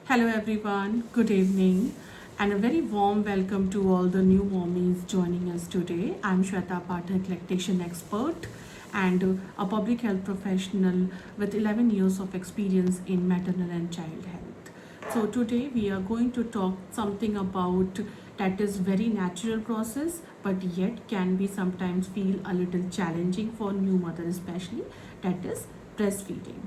Hello, everyone. Good evening, and a very warm welcome to all the new mommies joining us today. I'm Shweta Pathak, lactation expert and a public health professional with 11 years of experience in maternal and child health. So today we are going to talk something about that is very natural process, but yet can be sometimes feel a little challenging for new mother, especially that is breastfeeding.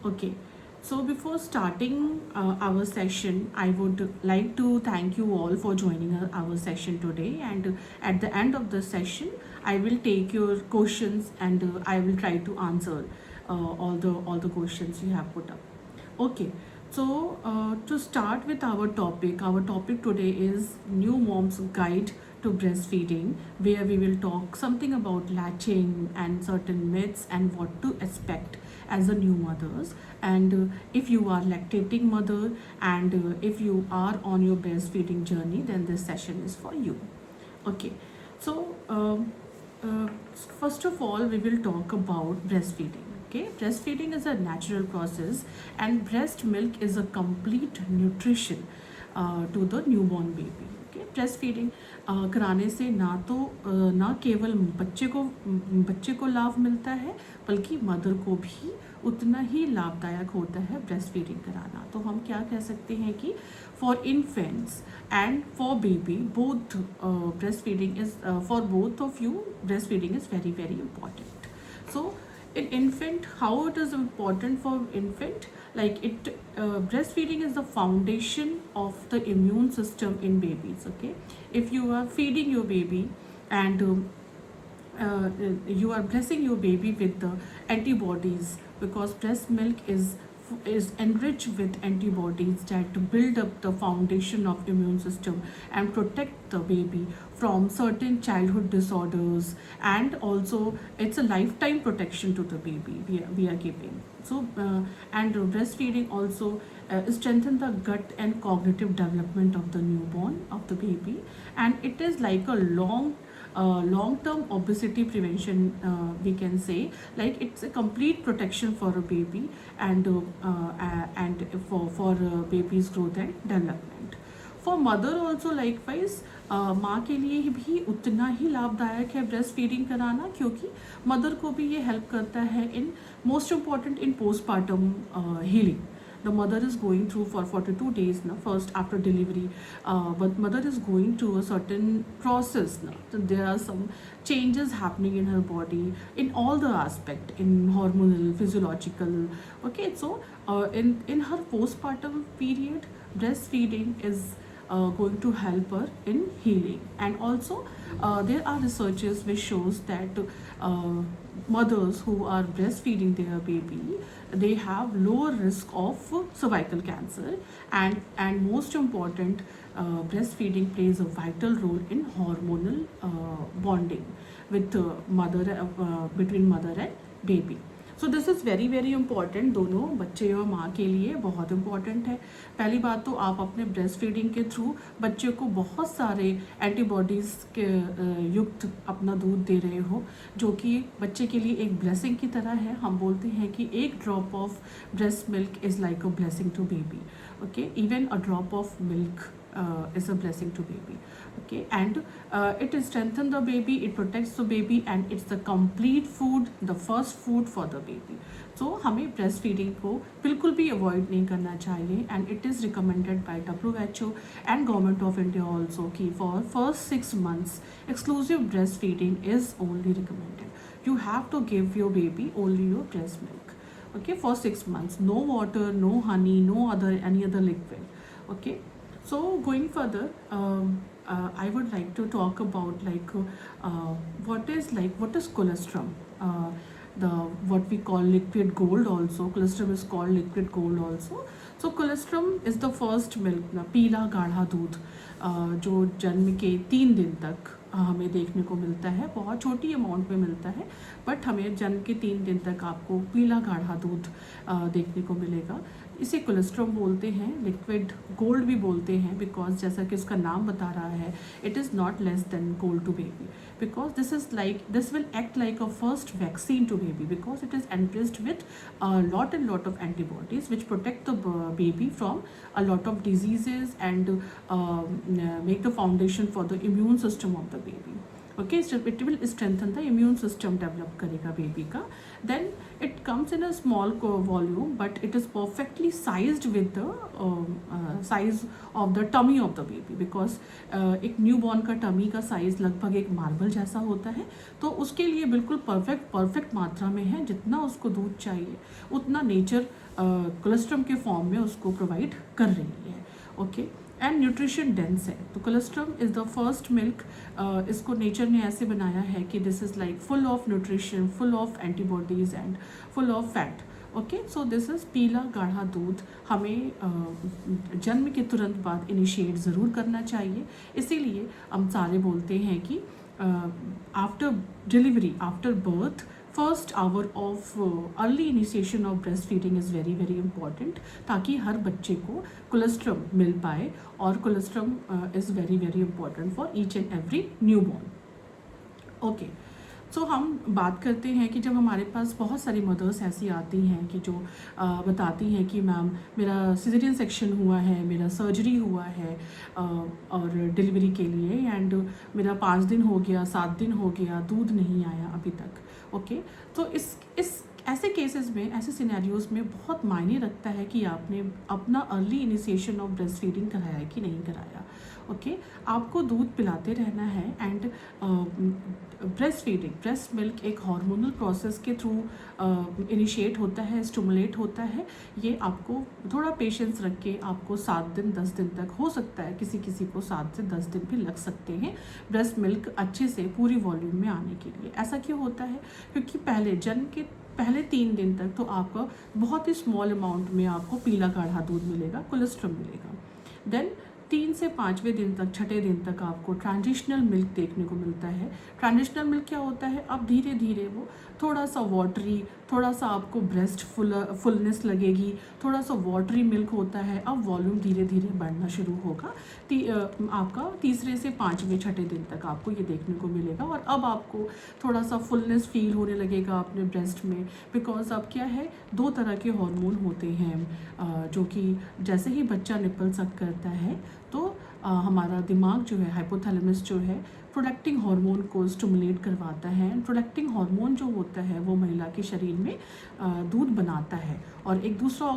Okay, so before starting our session, I would like to thank you all for joining our session today. And at the end of the session, I will take your questions and I will try to answer all the questions you have put up. Okay, so to start with our topic today is New Mom's Guide to Breastfeeding, where we will talk something about latching and certain myths and what to expect as a new mothers. And if you are lactating mother and if you are on your breastfeeding journey, then this session is for you. Okay, so uh, first of all, we will talk about breastfeeding. Okay, breastfeeding is a natural process, and breast milk is a complete nutrition to the newborn baby. Okay, breastfeeding कराने से ना केवल बच्चे को लाभ मिलता है, बल्कि मदर को भी उतना ही लाभदायक होता है ब्रेस्ट फीडिंग कराना. तो हम क्या कह सकते हैं कि for infants and for baby both breast feeding is for both of you breast feeding is very very important. So in infant, how it is important for infant, like it breastfeeding is the foundation of the immune system in babies. Okay, if you are feeding your baby and you are blessing your baby with the antibodies, because breast milk is enriched with antibodies that build up the foundation of immune system and protect the baby from certain childhood disorders, and also it's a lifetime protection to the baby we are giving. So and breastfeeding also strengthen the gut and cognitive development of the newborn of the baby, and it is like a long-term obesity prevention, we can say, like it's a complete protection for a baby and for baby's growth and development. For mother also likewise, माँ के लिए भी उतना ही लाभदायक है breast feeding कराना, क्योंकि mother को भी ये हेल्प करता है in most important in postpartum healing. The mother is going through for 42 days now, first after delivery, but mother is going through a certain process now. So there are some changes happening in her body in all the aspect, in hormonal, physiological. Okay, so in her postpartum period, breastfeeding is going to help her in healing. And also there are researches which shows that mothers who are breastfeeding their baby, they have lower risk of cervical cancer, and most important, breastfeeding plays a vital role in hormonal bonding with mother between mother and baby. So this is very very important, दोनों बच्चे और माँ के लिए बहुत important है. पहली बात तो आप अपने ब्रेस्ट फीडिंग के थ्रू बच्चे को बहुत सारे एंटीबॉडीज़ के युक्त अपना दूध दे रहे हो, जो कि बच्चे के लिए एक ब्लेसिंग की तरह है. हम बोलते हैं कि एक drop of breast milk is like a blessing to baby. Okay, even a drop of milk is a blessing to baby. Okay, and it strengthens the baby, it protects the baby, and it's the complete food, the first food for the baby. So हमें breast feeding को बिल्कुल भी avoid नहीं करना चाहिए, and it is recommended by WHO and Government of India also कि for first 6 months exclusive breastfeeding is only recommended. You have to give your baby only your breast milk. Okay, for 6 months, no water, no honey, no any other liquid. Okay. So going further, I would like to talk about what is colostrum. The what we call liquid gold also. Colostrum is called liquid gold also. So colostrum is the first milk ना, पीला गाढ़ा दूध जो जन्म के 3 दिन तक हमें देखने को मिलता है. बहुत छोटी अमाउंट में मिलता है, बट हमें जन्म के 3 दिन तक आपको पीला गाढ़ा दूध देखने को मिलेगा. इसे कोलेस्ट्रॉम बोलते हैं, लिक्विड गोल्ड भी बोलते हैं, बिकॉज जैसा कि उसका नाम बता रहा है, it is not less than gold to baby, because this will act like a first vaccine to baby, because it is enriched with a lot and lot of antibodies which protect the baby from a lot of diseases and make the foundation for the immune system of the baby. Okay, so it will strengthen the immune system, develop karega baby ka. Then it comes in a small volume, but it is perfectly sized with the size of the tummy of the baby, because एक newborn का tummy का size लगभग एक marble जैसा होता है, तो उसके लिए बिल्कुल परफेक्ट मात्रा में है। जितना उसको दूध चाहिए उतना नेचर कोलेस्ट्रॉम के फॉर्म में उसको प्रोवाइड कर रही है। ओके, एंड न्यूट्रिशन डेंस है, तो colostrum is the first milk. इसको नेचर ने ऐसे बनाया है कि this is like full of nutrition, full of antibodies and full of fat. Okay, so this is पीला गाढ़ा दूध हमें जन्म के तुरंत बाद इनिशिएट ज़रूर करना चाहिए। इसीलिए हम सारे बोलते हैं कि after delivery, after birth, first hour of early initiation of breast feeding is very very important, ताकि हर बच्चे को कोलेस्ट्रॉम मिल पाए, और colostrum is very very important for each and every newborn. Okay, so हम बात करते हैं कि जब हमारे पास बहुत सारी मदर्स ऐसी आती हैं कि जो बताती हैं कि मैम मेरा सिजेरियन सेक्शन हुआ है, मेरा सर्जरी हुआ है और डिलीवरी के लिए, एंड मेरा 5 दिन हो गया, 7 दिन हो गया, दूध नहीं आया अभी तक। ओके, तो इस ऐसे केसेस में, ऐसे सिनेरियोज़ में बहुत मायने रखता है कि आपने अपना early initiation of breast feeding कराया है कि नहीं कराया। ओके, आपको दूध पिलाते रहना है, and breast feeding, breast milk एक हार्मोनल प्रोसेस के थ्रू इनिशिएट होता है, स्टिमुलेट होता है। ये आपको थोड़ा पेशेंस रख के, आपको 7 दिन 10 दिन तक, हो सकता है किसी किसी को 7 से 10 दिन भी लग सकते हैं ब्रेस्ट मिल्क अच्छे से पूरी वॉल्यूम में आने के लिए। ऐसा क्यों होता है? क्योंकि पहले जन्म के पहले 3 दिन तक तो आपका बहुत ही स्मॉल अमाउंट में आपको पीला गाढ़ा दूध मिलेगा, कोलेस्ट्रॉम मिलेगा। देन 3 से 5वें दिन तक, 6ठे दिन तक आपको ट्रांजिशनल मिल्क देखने को मिलता है। ट्रांजिशनल मिल्क क्या होता है? अब धीरे धीरे वो थोड़ा सा वाटरी, थोड़ा सा आपको ब्रेस्ट फुलनेस लगेगी, थोड़ा सा वाटरी मिल्क होता है। अब वॉल्यूम धीरे धीरे बढ़ना शुरू होगा। आपका 3 से 5वें 6ठे दिन तक आपको ये देखने को मिलेगा, और अब आपको थोड़ा सा फुलनेस फील होने लगेगा अपने ब्रेस्ट में, बिकॉज अब क्या है, 2 तरह के हार्मोन होते हैं जो कि जैसे ही बच्चा निपल सक करता है तो हमारा दिमाग जो है, हाइपोथैलेमस जो है, प्रोडक्टिंग हार्मोन को स्टिमुलेट करवाता है। प्रोडक्टिंग हार्मोन जो होता है वो महिला के शरीर में दूध बनाता है, और एक दूसरा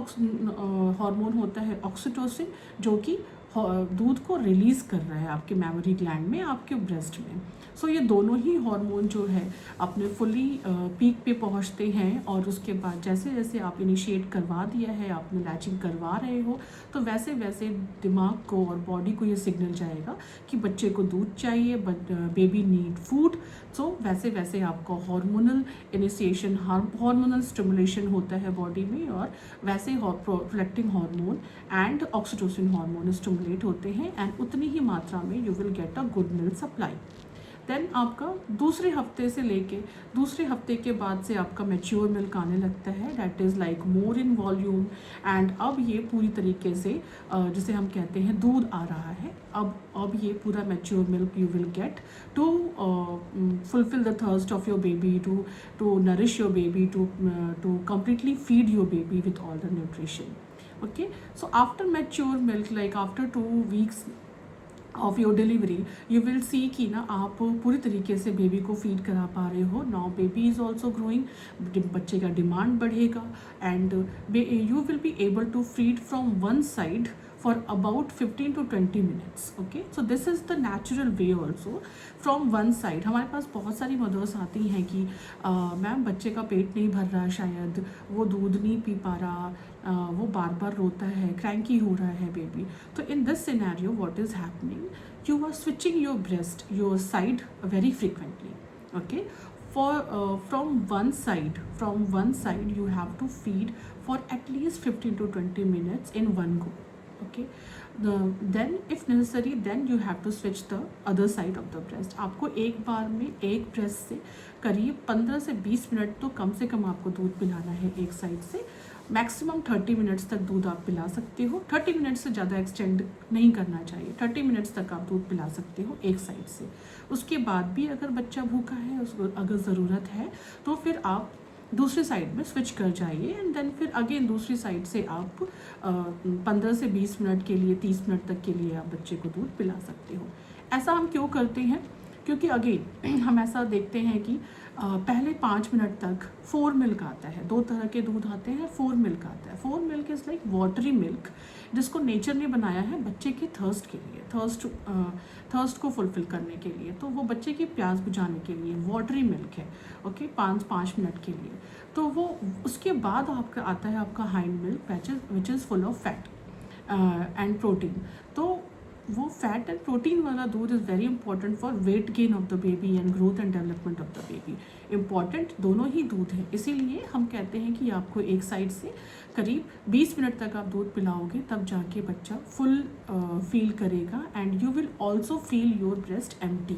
हार्मोन होता है ऑक्सीटोसिन, जो कि दूध को रिलीज़ कर रहा है आपके मेमोरी ग्लैंड में, आपके ब्रेस्ट में। सो ये दोनों ही हार्मोन जो है अपने फुली पीक पे पहुंचते हैं, और उसके बाद जैसे जैसे आप इनिशिएट करवा दिया है, आपने लैचिंग करवा रहे हो, तो वैसे वैसे दिमाग को और बॉडी को ये सिग्नल जाएगा कि बच्चे को दूध चाहिए, बेबी नीड फूड। सो वैसे वैसे आपका हार्मोनल इनिशिएशन, हार्मोनल स्टिमुलेशन होता है बॉडी में, और वैसे prolactin hormone and oxytocin hormone stimulate होते हैं, एंड उतनी ही मात्रा में you will get a good milk supply. Then आपका दूसरे हफ्ते से लेके दूसरे हफ्ते के बाद से आपका मैच्योर मिल्क आने लगता है, that is like more in volume, and अब ये पूरी तरीके से जिसे हम कहते हैं दूध आ रहा है। अब ये पूरा mature milk you will get to fulfil the thirst of your baby, to nourish your baby, to completely feed your baby with all the nutrition. Okay, so after mature milk, like after 2 weeks of your delivery, you will see कि ना आप पूरी तरीके से baby को feed करा पा रहे हो। Now baby is also growing, बच्चे का डिमांड बढ़ेगा, and you will be able to feed from one side for about 15 to 20 minutes. Okay, so this is the natural way also from one side. हमारे पास बहुत सारी mother's आती हैं कि ma'am बच्चे का पेट नहीं भर रहा, शायद वो दूध नहीं पी पा रहा, वो बार बार रोता है, क्रैंकी हो रहा है बेबी। तो in this scenario what is happening, you are switching your breast, your side very frequently. Okay, from one side you have to feed for at least 15 to 20 minutes in one go. Okay, then if necessary then you have to switch the other side of the breast. आपको एक बार में एक breast से करीब 15 से 20 minute तो कम से कम आपको दूध पिलाना है एक साइड से, मैक्सिमम 30 मिनट्स तक दूध आप पिला सकते हो। 30 मिनट्स से ज़्यादा एक्सटेंड नहीं करना चाहिए। 30 मिनट्स तक आप दूध पिला सकते हो एक साइड से। उसके बाद भी अगर बच्चा भूखा है, उसको अगर ज़रूरत है तो फिर आप दूसरी साइड में स्विच कर जाइए एंड देन फिर अगेन दूसरी साइड से आप 15 से 20 मिनट के लिए, 30 मिनट तक के लिए आप बच्चे को दूध पिला सकते हो। ऐसा हम क्यों करते हैं? क्योंकि अगेन हम ऐसा देखते हैं कि पहले 5 मिनट तक 4 मिल्क आता है। 2 तरह के दूध आते हैं। 4 मिल्क आता है। 4 milk is like watery milk, जिसको नेचर ने बनाया है बच्चे के थर्स्ट के लिए, थर्स्ट को फुलफिल करने के लिए। तो वो बच्चे की प्यास बुझाने के लिए वाटरी मिल्क है, ओके, 5 मिनट के लिए। तो वो उसके बाद आपका आता है आपका hind milk which is full of fat and protein. तो वो फैट एंड प्रोटीन वाला दूध is very important for weight gain of the baby and growth and development of the baby. Important दोनों ही दूध है, इसीलिए हम कहते हैं कि आपको एक साइड से करीब 20 मिनट तक आप दूध पिलाओगे, तब जाके बच्चा फुल फील करेगा and you will also feel your breast empty.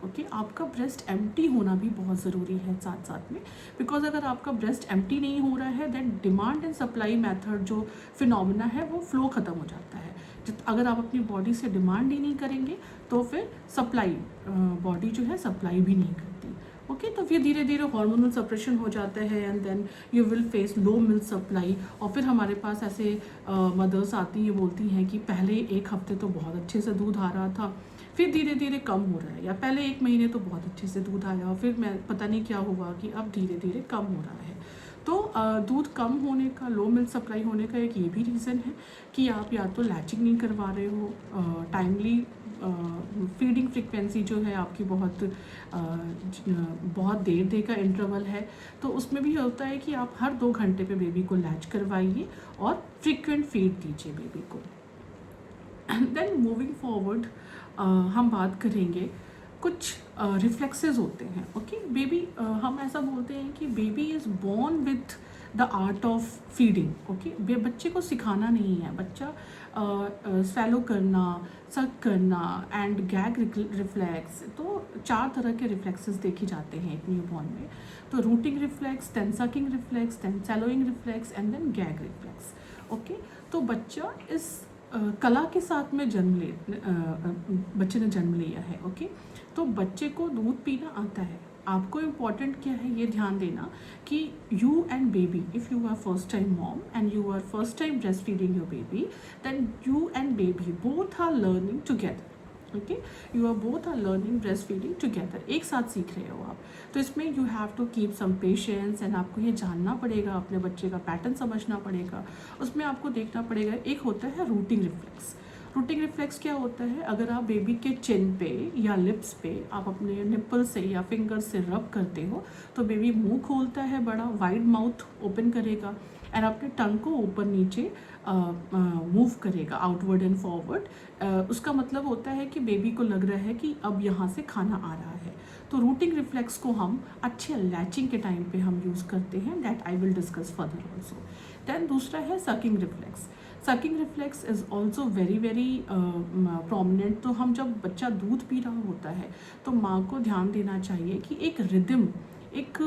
Okay, आपका ब्रेस्ट एम्प्टी होना भी बहुत ज़रूरी है साथ साथ में, बिकॉज अगर आपका ब्रेस्ट एम्प्टी नहीं हो रहा है then demand and supply method जो फिनोमिना है वो फ्लो ख़त्म हो जाता है। अगर आप अपनी बॉडी से डिमांड ही नहीं करेंगे तो फिर सप्लाई, बॉडी जो है सप्लाई भी नहीं करती। ओके, तो फिर धीरे धीरे हार्मोनल सप्रेशन हो जाता है and then you will face low milk supply. और फिर हमारे पास ऐसे मदर्स आती हैं, बोलती हैं कि पहले 1 हफ्ते तो बहुत अच्छे से दूध आ रहा था, फिर धीरे धीरे कम हो रहा है, या पहले 1 महीने तो बहुत अच्छे से दूध आया और फिर मैं पता नहीं क्या हुआ कि अब धीरे धीरे कम हो रहा है। तो दूध कम होने का, लो मिल्क सप्लाई होने का एक ये भी रीज़न है कि आप या तो लैचिंग नहीं करवा रहे हो, टाइमली फीडिंग फ्रिक्वेंसी जो है आपकी बहुत देर का इंटरवल है। तो उसमें भी होता है कि आप हर 2 घंटे पे बेबी को लैच करवाइए और फ्रिक्वेंट फीड दीजिए बेबी को। देन मूविंग फॉरवर्ड हम बात करेंगे कुछ रिफ्लेक्सेस होते हैं। ओके, बेबी, हम ऐसा बोलते हैं कि baby is born with the art of feeding. Okay, बच्चे को सिखाना नहीं है, बच्चा स्वैलो करना, सक करना एंड गैग रिफ्लेक्स, तो 4 तरह के रिफ्लेक्सेस देखे जाते हैं एक न्यूबॉर्न में। तो rooting reflex, then sucking reflex, then swallowing reflex and then gag reflex. Okay, तो बच्चा इस कला के साथ में बच्चे ने जन्म लिया है। ओके, तो बच्चे को दूध पीना आता है। आपको इम्पॉर्टेंट क्या है ये ध्यान देना कि you and baby, if you are first time mom and you are first time breast feeding your baby, then you and baby both are learning together. Okay, you are both are learning breast feeding together, एक साथ सीख रहे हो आप। तो इसमें you have to keep some patience and आपको ये जानना पड़ेगा, अपने बच्चे का पैटर्न समझना पड़ेगा। उसमें आपको देखना पड़ेगा, एक होता है रूटिंग रिफ्लेक्स। रूटिंग रिफ्लेक्स क्या होता है? अगर आप बेबी के चिन पे या लिप्स पे आप अपने निप्पल से या फिंगर से रब करते हो तो बेबी मुंह खोलता है, बड़ा वाइड माउथ ओपन करेगा एंड अपने टंग को ऊपर नीचे मूव करेगा, आउटवर्ड एंड फॉरवर्ड। उसका मतलब होता है कि बेबी को लग रहा है कि अब यहाँ से खाना आ रहा है। तो रूटिंग रिफ्लेक्स को हम अच्छे लैचिंग के टाइम पे हम यूज़ करते हैं, that I will discuss further also. Then दूसरा है sucking reflex. Sucking reflex is also very very prominent. तो हम जब बच्चा दूध पी रहा होता है तो माँ को ध्यान देना चाहिए कि एक रिदम, एक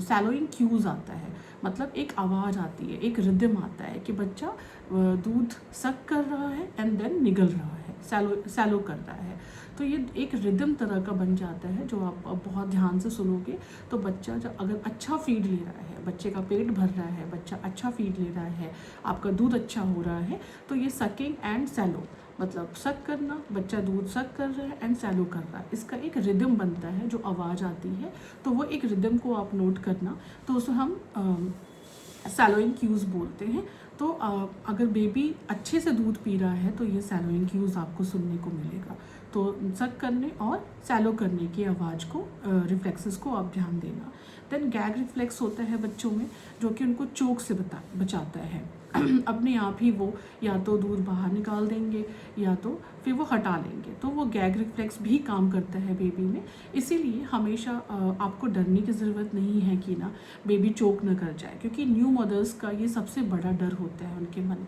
सैलोइंग क्यूज आता है, मतलब एक आवाज़ आती है, एक रिदम आता है कि बच्चा दूध सक कर रहा है एंड देन निगल रहा है, सैलो कर रहा है। तो ये एक रिदम तरह का बन जाता है जो आप बहुत ध्यान से सुनोगे तो बच्चा जब अगर अच्छा फीड ले रहा है, बच्चे का पेट भर रहा है, बच्चा अच्छा फीड ले रहा है, आपका दूध अच्छा हो रहा है, तो ये सकिंग एंड सैलो, मतलब सक करना, बच्चा दूध सक कर रहा है एंड सैलो कर रहा है, इसका एक रिदम बनता है जो आवाज़ आती है। तो वो एक रिदम को आप नोट करना, तो उसे हम सैलोइंग क्यूज़ बोलते हैं। तो अगर बेबी अच्छे से दूध पी रहा है तो ये सैलोइंग क्यूज़ आपको सुनने को मिलेगा। तो सक करने और सैलो करने की आवाज़ को, रिफ्लेक्सेस को आप ध्यान देना। देन गैग रिफ्लेक्स होता है बच्चों में जो कि उनको चोक से बचाता है। अपने आप ही वो या तो दूध बाहर निकाल देंगे या तो फिर वो हटा लेंगे, तो वो गैग रिफ्लेक्स भी काम करता है बेबी में। इसीलिए हमेशा आपको डरने की ज़रूरत नहीं है कि ना बेबी चोक ना कर जाए, क्योंकि न्यू मदर्स का ये सबसे बड़ा डर होता है उनके मन में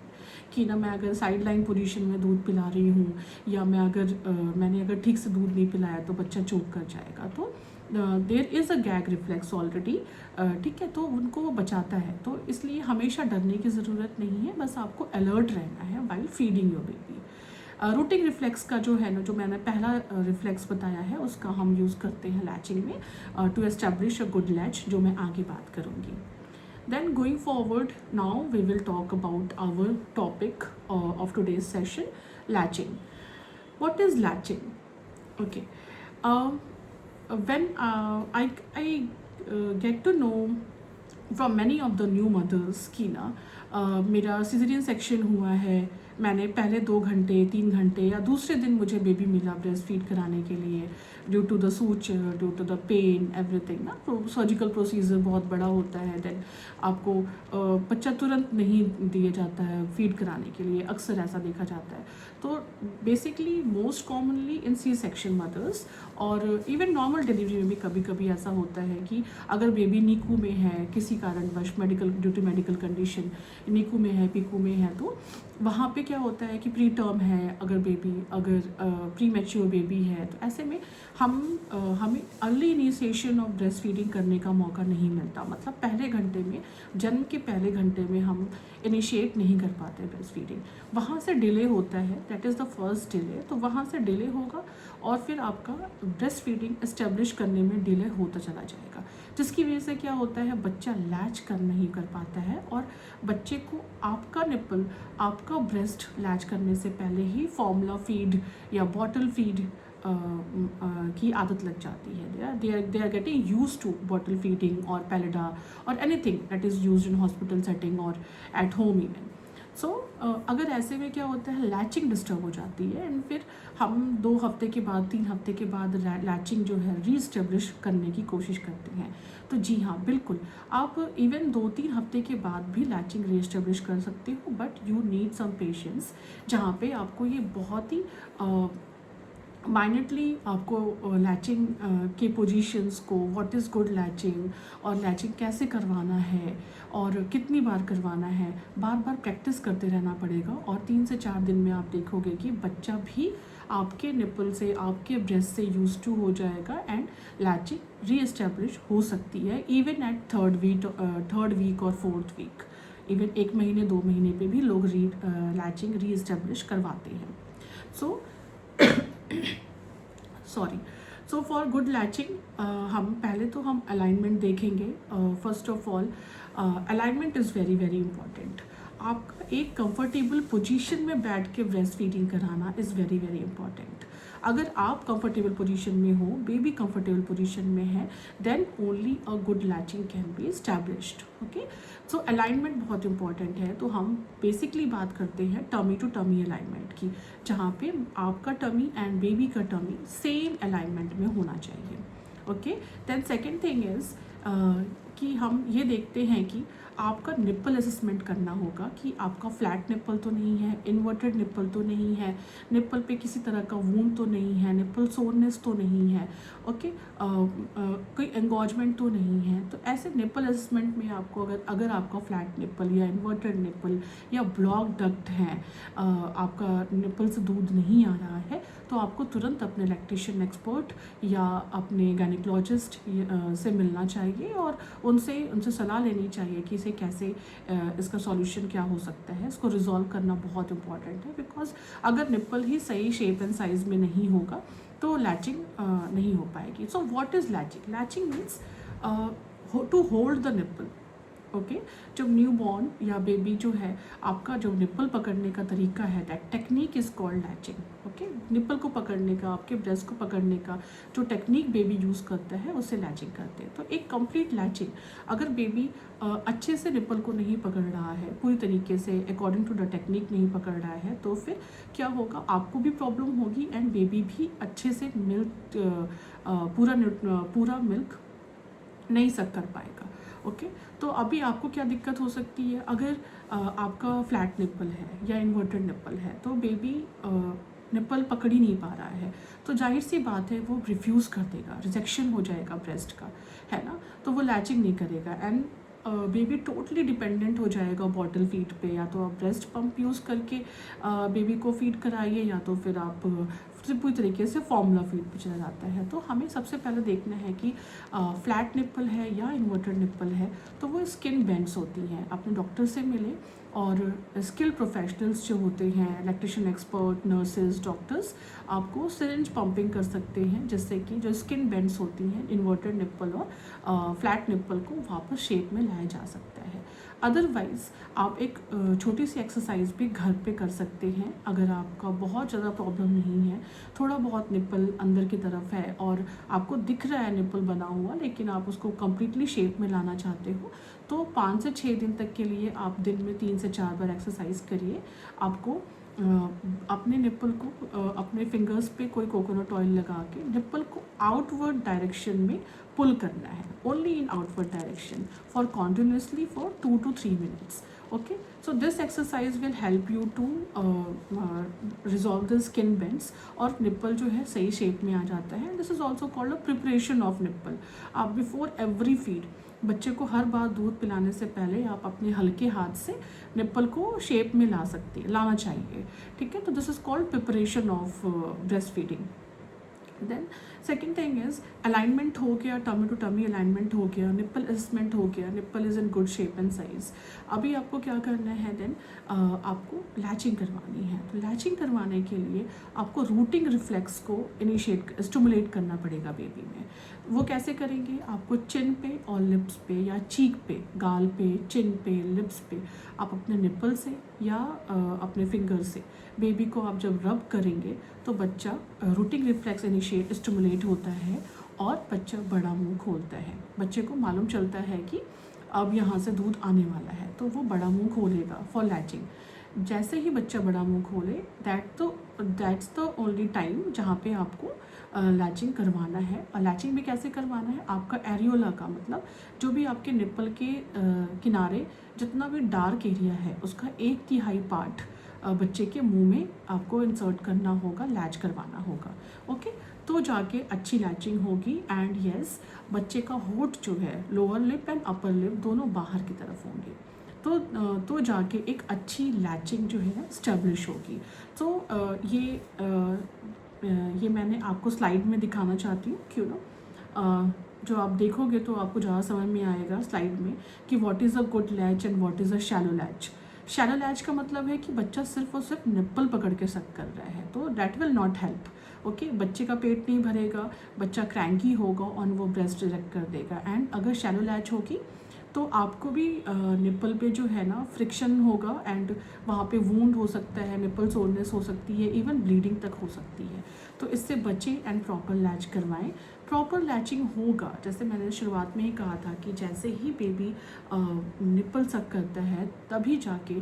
कि ना मैं अगर साइड लाइन पोजीशन में दूध पिला रही हूँ या मैंने अगर ठीक से दूध नहीं पिलाया तो बच्चा चोक कर जाएगा। तो there is a gag reflex already, ठीक है, तो उनको वो बचाता है। तो इसलिए हमेशा डरने की ज़रूरत नहीं है, बस आपको अलर्ट रहना है while feeding your baby. Routing reflex का जो है ना, जो मैंने पहला रिफ्लेक्स बताया है, उसका हम यूज़ करते हैं लैचिंग में to establish a good latch, जो मैं आगे बात करूँगी। Then going forward, now we will talk about our topic of today's session, latching. What is latching? Okay. Um, when I get to know from many of the new mothers कि ना मेरा caesarean section हुआ है, मैंने पहले 2 घंटे 3 घंटे या दूसरे दिन मुझे बेबी मिला ब्रेस्ट फीड कराने के लिए, due to the suture, due to the pain, everything ना, सर्जिकल प्रोसीजर बहुत बड़ा होता है, देन आपको बच्चा तुरंत नहीं दिया जाता है फीड कराने के लिए, अक्सर ऐसा देखा जाता है। तो basically most commonly in C section mothers और इवन नॉर्मल डिलीवरी में भी कभी कभी ऐसा होता है कि अगर बेबी नीकू में है, किसी कारणवश medical, due to medical condition NICU में है, पीकू में है, तो वहाँ पे क्या होता है कि प्री टर्म है, अगर बेबी, अगर प्री मैच्योर बेबी है, तो ऐसे में हमें early initiation of breast feeding करने का मौका नहीं मिलता। मतलब पहले घंटे में, जन्म के पहले घंटे में हम इनिशिएट नहीं कर पाते ब्रेस्ट फीडिंग, वहाँ से डिले होता है, that is the first delay. तो वहाँ से डिले होगा और फिर आपका ब्रेस्ट फीडिंग इस्टेब्लिश करने में डिले होता चला जाएगा, जिसकी वजह से क्या होता है, बच्चा लैच कर नहीं कर पाता है और बच्चे को आपका निप्पल, आपका ब्रेस्ट लैच करने से पहले ही फॉर्मूला फीड या बॉटल फीड की आदत लग जाती है। They are getting used to bottle feeding और पैलेडा और anything that is used in hospital setting और एट होम इवन। सो अगर ऐसे में क्या होता है, लैचिंग डिस्टर्ब हो जाती है एंड फिर हम 2 हफ्ते के बाद, 3 हफ्ते के बाद लैचिंग जो है रीइस्टेब्लिश करने की कोशिश करते हैं। तो जी हाँ, बिल्कुल, आप इवन 2-3 हफ्ते के बाद भी लैचिंग रीइस्टेब्लिश कर सकते हो, but you need some patience, जहाँ पे आपको ये बहुत ही माइनटली आपको लैचिंग के पोजीशंस को, व्हाट इज़ गुड लैचिंग और लैचिंग कैसे करवाना है और कितनी बार करवाना है, बार बार प्रैक्टिस करते रहना पड़ेगा। और 3 से 4 दिन में आप देखोगे कि बच्चा भी आपके निप्पल से, आपके ब्रेस्ट से यूज टू हो जाएगा एंड लैचिंग रीएस्टैब्लिश हो सकती है इवन एट थर्ड वीक और 4th वीक। इवन 1 महीने 2 महीने पे भी लोग लैचिंग रीएस्टैब्लिश करवाते हैं। सो फॉर गुड लैचिंग हम पहले तो हम अलाइनमेंट देखेंगे। First of all, alignment is very very important. आपका एक कंफर्टेबल पोजीशन में बैठ के ब्रेस्ट फीडिंग कराना इज़ वेरी वेरी इंपॉर्टेंट। अगर आप कंफर्टेबल पोजीशन में हो, बेबी कंफर्टेबल पोजीशन में है, then only a good latching can be established. Okay, so alignment बहुत इंपॉर्टेंट है। तो हम बेसिकली बात करते हैं टमी टू टमी अलाइनमेंट की, जहाँ पे आपका टमी एंड बेबी का टमी सेम अलाइनमेंट में होना चाहिए। Okay, then second thing is कि हम ये देखते हैं कि आपका निप्पल असेसमेंट करना होगा कि आपका फ्लैट निप्पल तो नहीं है, इन्वर्टेड निप्पल तो नहीं है, निप्पल पे किसी तरह का वूंड तो नहीं है, निप्पल सोरनेस तो नहीं है, ओके, कोई एंगॉजमेंट तो नहीं है। तो ऐसे निप्पल असेसमेंट में आपको अगर आपका फ्लैट निप्पल या इन्वर्टेड निप्पल या ब्लॉक डक्ट है, आपका निप्पल से दूध नहीं आ रहा है, तो आपको तुरंत अपने लैक्टेशन एक्सपर्ट या अपने गायनेकोलॉजिस्ट से मिलना चाहिए और उनसे सलाह लेनी चाहिए कि इसे कैसे, इसका सॉल्यूशन क्या हो सकता है। इसको रिजॉल्व करना बहुत इंपॉर्टेंट है, बिकॉज अगर निप्पल ही सही शेप एंड साइज में नहीं होगा तो लैचिंग नहीं हो पाएगी। So what is latching? Latching means to hold the nipple. Okay, जब न्यू बॉर्न या बेबी जो है, आपका जो निप्पल पकड़ने का तरीका है, that technique is called latching. Okay, nipple को पकड़ने का, आपके ब्रेस्ट को पकड़ने का जो टेक्निक बेबी यूज़ करता है, उसे लैचिंग करते हैं। तो एक कंप्लीट लैचिंग, अगर बेबी अच्छे से निप्पल को नहीं पकड़ रहा है, पूरी तरीके से अकॉर्डिंग टू द टेक्निक नहीं पकड़ रहा है, तो फिर क्या होगा, आपको भी प्रॉब्लम होगी एंड बेबी भी अच्छे से पूरा मिल्क नहीं सक कर पाएगा। ओके, तो अभी आपको क्या दिक्कत हो सकती है, अगर आपका फ्लैट निप्पल है या इन्वर्टेड निप्पल है, तो बेबी निप्पल पकड़ ही नहीं पा रहा है, तो जाहिर सी बात है वो रिफ्यूज़ कर देगा, रिजेक्शन हो जाएगा ब्रेस्ट का, है ना, तो वो लैचिंग नहीं करेगा एंड बेबी टोटली डिपेंडेंट हो जाएगा बॉटल फीड पे। या तो आप ब्रेस्ट पंप यूज़ करके बेबी को फीड कराइए, या तो फिर आप पूरी तरीके से फॉर्मूला फीड पे चला जाता है। तो हमें सबसे पहले देखना है कि फ्लैट निप्पल है या इन्वर्टेड निप्पल है, तो वो स्किन बेंड्स होती हैं। अपने डॉक्टर से मिले और स्किल प्रोफेशनल्स जो होते हैं, लैक्टेशन एक्सपर्ट, नर्सेज, डॉक्टर्स आपको सिरिंज पंपिंग कर सकते हैं, जिससे कि जो स्किन बेंड्स होती हैं इन्वर्टेड निप्पल और फ्लैट निप्पल को वापस शेप में लाया जा सकता है। अदरवाइज़ आप एक छोटी सी एक्सरसाइज भी घर पे कर सकते हैं। अगर आपका बहुत ज़्यादा प्रॉब्लम नहीं है, थोड़ा बहुत निप्पल अंदर की तरफ है और आपको दिख रहा है निप्पल बना हुआ, लेकिन आप उसको कम्प्लीटली शेप में लाना चाहते हो, तो 5 से 6 दिन तक के लिए आप दिन में 3 से 4 बार एक्सरसाइज करिए। आपको अपने निप्पल को अपने फिंगर्स पे कोई कोकोनट ऑयल लगा के निप्पल को आउटवर्ड डायरेक्शन में पुल करना है, only in outward direction for continuously for 2 to 3 minutes. Okay, so this exercise will help you to resolve the skin bends और निप्पल जो है सही शेप में आ जाता है। This is also called a preparation of nipple. आप before every feed, बच्चे को हर बार दूध पिलाने से पहले आप अपने हल्के हाथ से निप्पल को शेप में लाना चाहिए। ठीक है, तो this is called preparation of breast feeding. Then second thing is alignment हो गया, टमी टू टमी अलाइनमेंट हो गया, निप्पल एडजस्टमेंट हो गया, nipple is in good shape and size. अभी आपको क्या करना है, देन आपको लैचिंग करवानी है। तो लैचिंग करवाने के लिए आपको रूटिंग रिफ्लेक्स को स्टिमुलेट करना पड़ेगा बेबी में। वो कैसे करेंगे, आपको चिन पे और लिप्स पे या चीक पे, गाल पे, चिन पे, लिप्स पे आप अपने निप्पल से या अपने फिंगर से बेबी को आप जब रब करेंगे तो बच्चा रूटिंग रिफ्लेक्स स्टिमुलेट होता है और बच्चा बड़ा मुंह खोलता है। बच्चे को मालूम चलता है कि अब यहाँ से दूध आने वाला है, तो वो बड़ा मुंह खोलेगा फॉर लैचिंग। जैसे ही बच्चा बड़ा मुंह खोले, दैट्स द ओनली टाइम जहाँ पे आपको लैचिंग करवाना है। और लैचिंग भी कैसे करवाना है, आपका एरियोला का मतलब जो भी आपके निप्पल के किनारे जितना भी डार्क एरिया है उसका 1/3 पार्ट बच्चे के मुंह में आपको इंसर्ट करना होगा, लैच करवाना होगा। ओके, तो जाके अच्छी लैचिंग होगी। एंड यस, बच्चे का होठ जो है, lower lip and upper lip दोनों बाहर की तरफ होंगे, तो जाके एक अच्छी लैचिंग जो है स्टैब्लिश होगी। तो ये मैंने आपको स्लाइड में दिखाना चाहती हूँ, क्यों ना जो आप देखोगे तो आपको ज़्यादा समझ में आएगा स्लाइड में कि what is a good latch and what is a shallow latch. Shallow latch का मतलब है कि बच्चा सिर्फ और सिर्फ निप्पल पकड़ के सक कर रहा है, तो that will not help. Okay, बच्चे का पेट नहीं भरेगा, बच्चा क्रैंकी होगा और वो ब्रेस्ट डायरेक्ट कर देगा। एंड अगर शैलो लैच होगी तो आपको भी निप्पल पे जो है ना फ्रिक्शन होगा एंड वहाँ पे वूंड हो सकता है, निप्पल सोरनेस हो सकती है, इवन ब्लीडिंग तक हो सकती है। तो इससे बचें एंड प्रॉपर लैच करवाएं। प्रॉपर लैचिंग होगा, जैसे मैंने शुरुआत में ही कहा था कि जैसे ही बेबी निप्पल सक करता है तभी जाके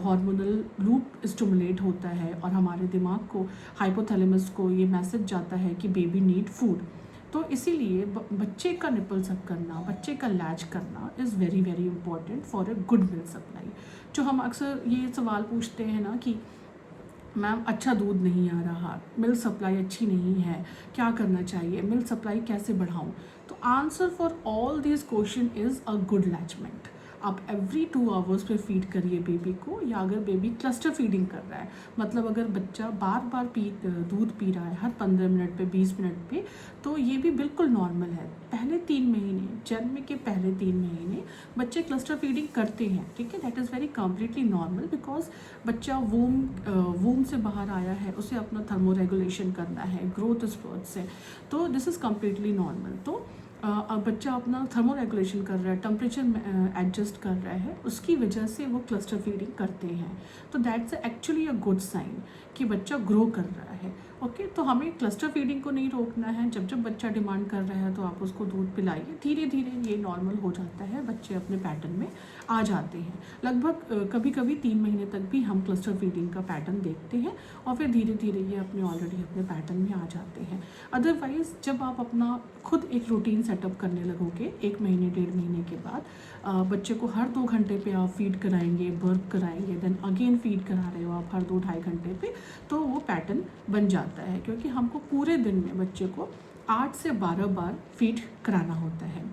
हार्मोनल लूप स्टिमुलेट होता है और हमारे दिमाग को, हाइपोथैलेमस को ये मैसेज जाता है कि बेबी नीड फूड। तो इसीलिए बच्चे का निप्पल सक करना, बच्चे का लैच करना is very very important for a good milk supply. जो हम अक्सर ये सवाल पूछते हैं ना कि मैम अच्छा दूध नहीं आ रहा, मिल्क सप्लाई अच्छी नहीं है, क्या करना चाहिए, मिल्क सप्लाई कैसे बढ़ाऊं? तो answer for all this question is a good latchment. आप एवरी 2 hours पे फीड करिए बेबी को, या अगर बेबी क्लस्टर फीडिंग कर रहा है, मतलब अगर बच्चा बार बार दूध पी रहा है हर 15 मिनट पे, 20 मिनट पे, तो ये भी बिल्कुल नॉर्मल है। पहले 3 महीने, जन्म के पहले 3 महीने बच्चे क्लस्टर फीडिंग करते हैं, ठीक है, that is very completely normal, because बच्चा वूम से बाहर आया है, उसे अपना थर्मो रेगुलेशन करना है ग्रोथ स्पर्ट से, तो दिस इज़ कम्प्लीटली नॉर्मल। तो अब बच्चा अपना थर्मो रेगुलेशन कर रहा है, टेम्परेचर एडजस्ट कर रहा है, उसकी वजह से वो क्लस्टर फीडिंग करते हैं। तो that's actually a good sign कि बच्चा ग्रो कर रहा है। ओके, तो हमें क्लस्टर फीडिंग को नहीं रोकना है। जब जब बच्चा डिमांड कर रहा है तो आप उसको दूध पिलाइए, धीरे धीरे ये नॉर्मल हो जाता है, बच्चे अपने पैटर्न में आ जाते हैं। लगभग कभी कभी 3 महीने तक भी हम क्लस्टर फीडिंग का पैटर्न देखते हैं और फिर धीरे धीरे ये ऑलरेडी अपने पैटर्न में आ जाते हैं। अदरवाइज़ जब आप अपना खुद एक रूटीन सेटअप करने लगोगे 1 महीने 1.5 महीने के बाद, बच्चे को हर 2 घंटे पे आप फीड कराएंगे, बर्प कराएंगे, देन अगेन फीड करा रहे हो आप हर 2-2.5 घंटे पे, तो वो पैटर्न बन जाता है, क्योंकि हमको पूरे दिन में बच्चे को 8 से 12 बार फीड कराना होता है।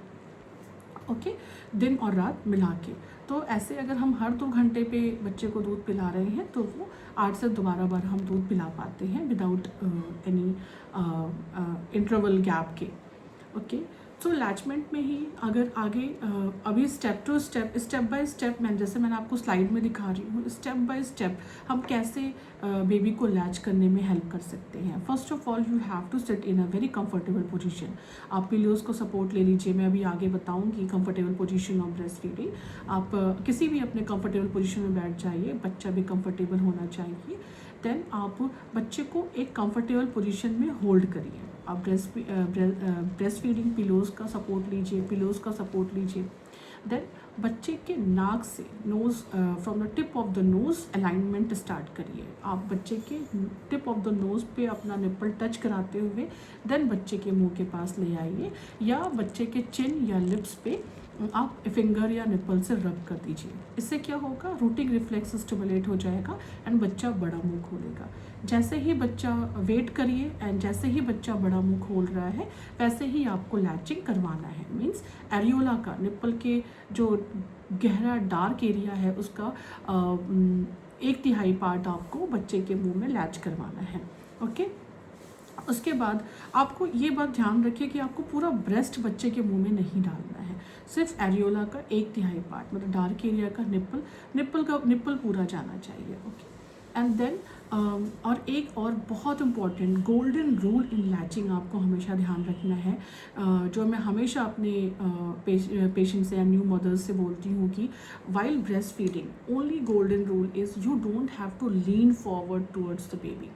ओके, दिन और रात मिला के। तो ऐसे अगर हम हर 2 घंटे पे बच्चे को दूध पिला रहे हैं तो वो 8 से 12 बार हम दूध पिला पाते हैं विदाउट एनी इंटरवल गैप के। ओके, सो लैचमेंट में ही अगर आगे अभी step to step by step जैसे मैंने आपको स्लाइड में दिखा रही हूँ, स्टेप बाय स्टेप हम कैसे बेबी को लैच करने में हेल्प कर सकते हैं। First of all you have to sit in a very comfortable position. आप पिलोज को सपोर्ट ले लीजिए, मैं अभी आगे बताऊंगी comfortable position of breast feeding. आप किसी भी अपने कंफर्टेबल पोजीशन में बैठ जाइए, बच्चा भी कंफर्टेबल होना चाहिए। देन आप बच्चे को एक कंफर्टेबल पोजीशन में होल्ड करिए। आप ब्रेस्ट फीडिंग पिलोज का सपोर्ट लीजिए। देन बच्चे के नाक से nose from the tip of the nose alignment start करिए। आप बच्चे के टिप ऑफ द नोज़ पे अपना निप्पल टच कराते हुए देन बच्चे के मुंह के पास ले आइए, या बच्चे के चिन या लिप्स पे आप फिंगर या निप्पल से रब कर दीजिए। इससे क्या होगा, रूटिंग रिफ्लेक्स स्टिमुलेट हो जाएगा एंड बच्चा बड़ा मुंह खोलेगा। जैसे ही बच्चा वेट करिए एंड जैसे ही बच्चा बड़ा मुंह खोल रहा है वैसे ही आपको लैचिंग करवाना है। मीन्स एरियोला का निप्पल के जो गहरा डार्क एरिया है उसका 1/3 पार्ट आपको बच्चे के मुंह में लैच करवाना है। ओके, उसके बाद आपको ये बात ध्यान रखिए कि आपको पूरा ब्रेस्ट बच्चे के मुंह में नहीं डालना है, सिर्फ एरियोला का 1/3 पार्ट, मतलब डार्क एरिया का निप्पल पूरा जाना चाहिए। ओके, एंड देन और एक और बहुत important golden rule in latching आपको हमेशा ध्यान रखना है, जो मैं हमेशा अपने पेशेंट्स या न्यू मदर्स से बोलती हूँ कि while breast feeding only golden rule is you don't have to lean forward towards the baby.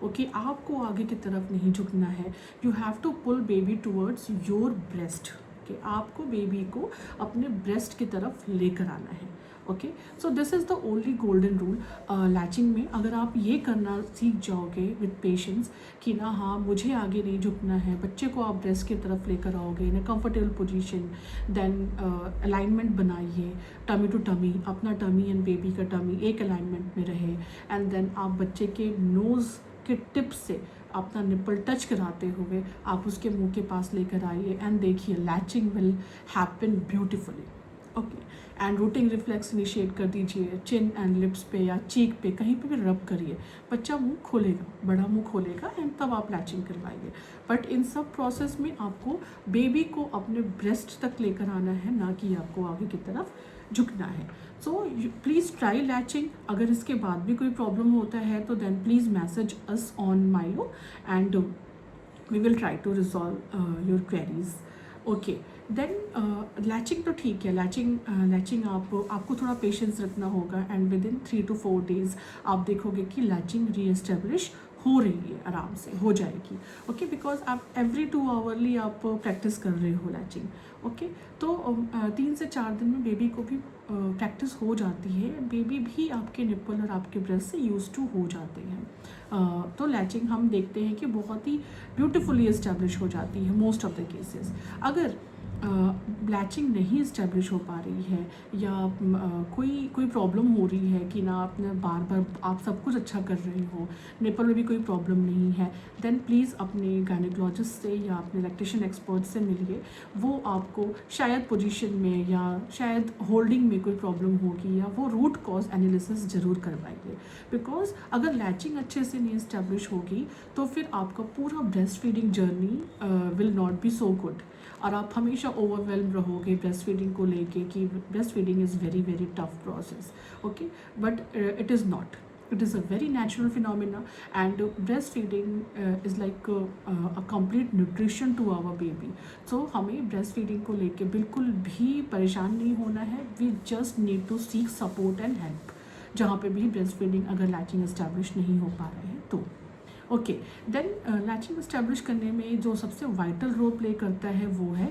Okay, आपको आगे की तरफ नहीं झुकना है, you have to pull baby towards your breast. Okay, आपको बेबी को अपने ब्रेस्ट की तरफ लेकर आना है। Okay, so this is the only golden rule latching में। अगर आप ये करना सीख जाओगे विद पेशेंस कि ना हाँ मुझे आगे नहीं झुकना है, बच्चे को आप ब्रेस्ट की तरफ लेकर आओगे in a comfortable position, then alignment बनाइए टमी टू टमी, अपना टमी एंड बेबी का टमी एक अलाइनमेंट में रहे, एंड देन आप बच्चे के नोज़ के टिप से अपना निप्पल टच कराते हुए आप उसके मुंह के पास लेकर आइए एंड देखिए latching will happen beautifully. Okay, and routing reflex initiate कर दीजिए, चिन एंड लिप्स पे या चीक पे कहीं पे भी रब करिए, बच्चा मुंह खोलेगा, बड़ा मुंह खोलेगा एंड तब आप लैचिंग करवाइए। बट इन सब प्रोसेस में आपको बेबी को अपने ब्रेस्ट तक लेकर आना है, ना कि आपको आगे की तरफ झुकना है। So please try latching. अगर इसके बाद भी कोई प्रॉब्लम होता है तो then please message us on Mylo and we will try to resolve your queries. Okay, then latching तो ठीक है, लैचिंग आपको थोड़ा पेशेंस रखना होगा and within 3 to 4 days आप देखोगे कि लैचिंग रीएस्टेब्लिश हो रही है, आराम से हो जाएगी। ओके, बिकॉज आप एवरी 2 hourly आप प्रैक्टिस कर रहे हो लैचिंग। ओके, तो 3 से 4 दिन में बेबी को भी प्रैक्टिस हो जाती है, बेबी भी आपके निप्पल और आपके ब्रेस्ट से यूज टू हो जाते हैं। तो लैचिंग हम देखते हैं कि बहुत ही ब्यूटीफुली इस्टेब्लिश हो जाती है मोस्ट ऑफ द केसेस। अगर लैचिंग नहीं इस्टेब्लिश हो पा रही है या कोई प्रॉब्लम हो रही है कि ना आपने बार बार आप सब कुछ अच्छा कर रहे हो, निप्पल में भी कोई प्रॉब्लम नहीं है, देन प्लीज़ अपने गायनेकोलॉजिस्ट से या अपने लैक्टेशन एक्सपर्ट से मिलिए। वो आपको शायद पोजीशन में या शायद होल्डिंग में कोई प्रॉब्लम होगी या वो रूट कॉज एनालिसिस ज़रूर करवाइए। बिकॉज अगर लैचिंग अच्छे से नहीं इस्टेब्लिश होगी तो फिर आपका पूरा breast feeding journey will not be so good और आप हमेशा ओवरवेल्म रहोगे ब्रेस्ट फीडिंग को लेके कि breast feeding is very very tough process. Okay, but it is not, it is a very natural phenomena and breastfeeding is like a complete nutrition to our baby. So हमें breastfeeding को लेके बिल्कुल भी परेशान नहीं होना है, we just need to seek support and help जहाँ पे भी breastfeeding अगर लैचिंग एस्टैब्लिश नहीं हो पा रहे हैं तो। ओके, देन लैचिंग एस्टैब्लिश करने में जो सबसे वाइटल रोल प्ले करता है वो है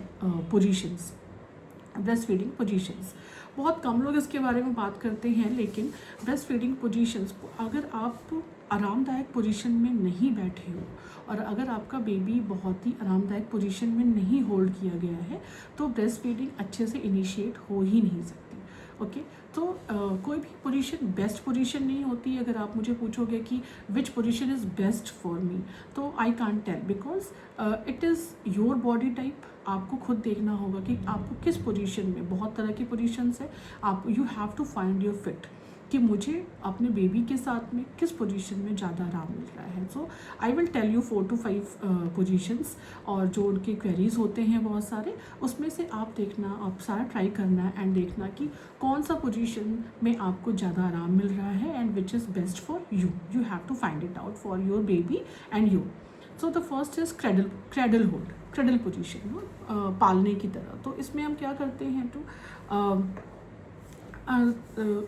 पोजीशंस, ब्रेस्ट फीडिंग पोजीशंस। बहुत कम लोग इसके बारे में बात करते हैं, लेकिन ब्रेस्ट फीडिंग पोजीशंस अगर आप आरामदायक पोजीशन में नहीं बैठे हो और अगर आपका बेबी बहुत ही आरामदायक पोजीशन में नहीं होल्ड किया गया है तो ब्रेस्ट फीडिंग अच्छे से इनिशिएट हो ही नहीं सकती। ओके तो कोई भी पोजीशन बेस्ट पोजीशन नहीं होती. अगर आप मुझे पूछोगे कि which position is best for me, तो I can't tell, because it is your body type. आपको खुद देखना होगा कि आपको किस पोजीशन में. बहुत तरह की पोजीशंस है. आप you have to find your fit कि मुझे अपने बेबी के साथ में किस पोजीशन में ज़्यादा आराम मिल रहा है. So I will tell you 4 to 5 positions, और जो उनके क्वेरीज होते हैं बहुत सारे, उसमें से आप देखना, आप सारा ट्राई करना एंड देखना कि कौन सा पोजीशन में आपको ज़्यादा आराम मिल रहा है and which is best for you. You have to find it out for your baby and you. So the first is cradle hold, cradle position, पालने की तरह. तो इसमें हम क्या करते हैं, तो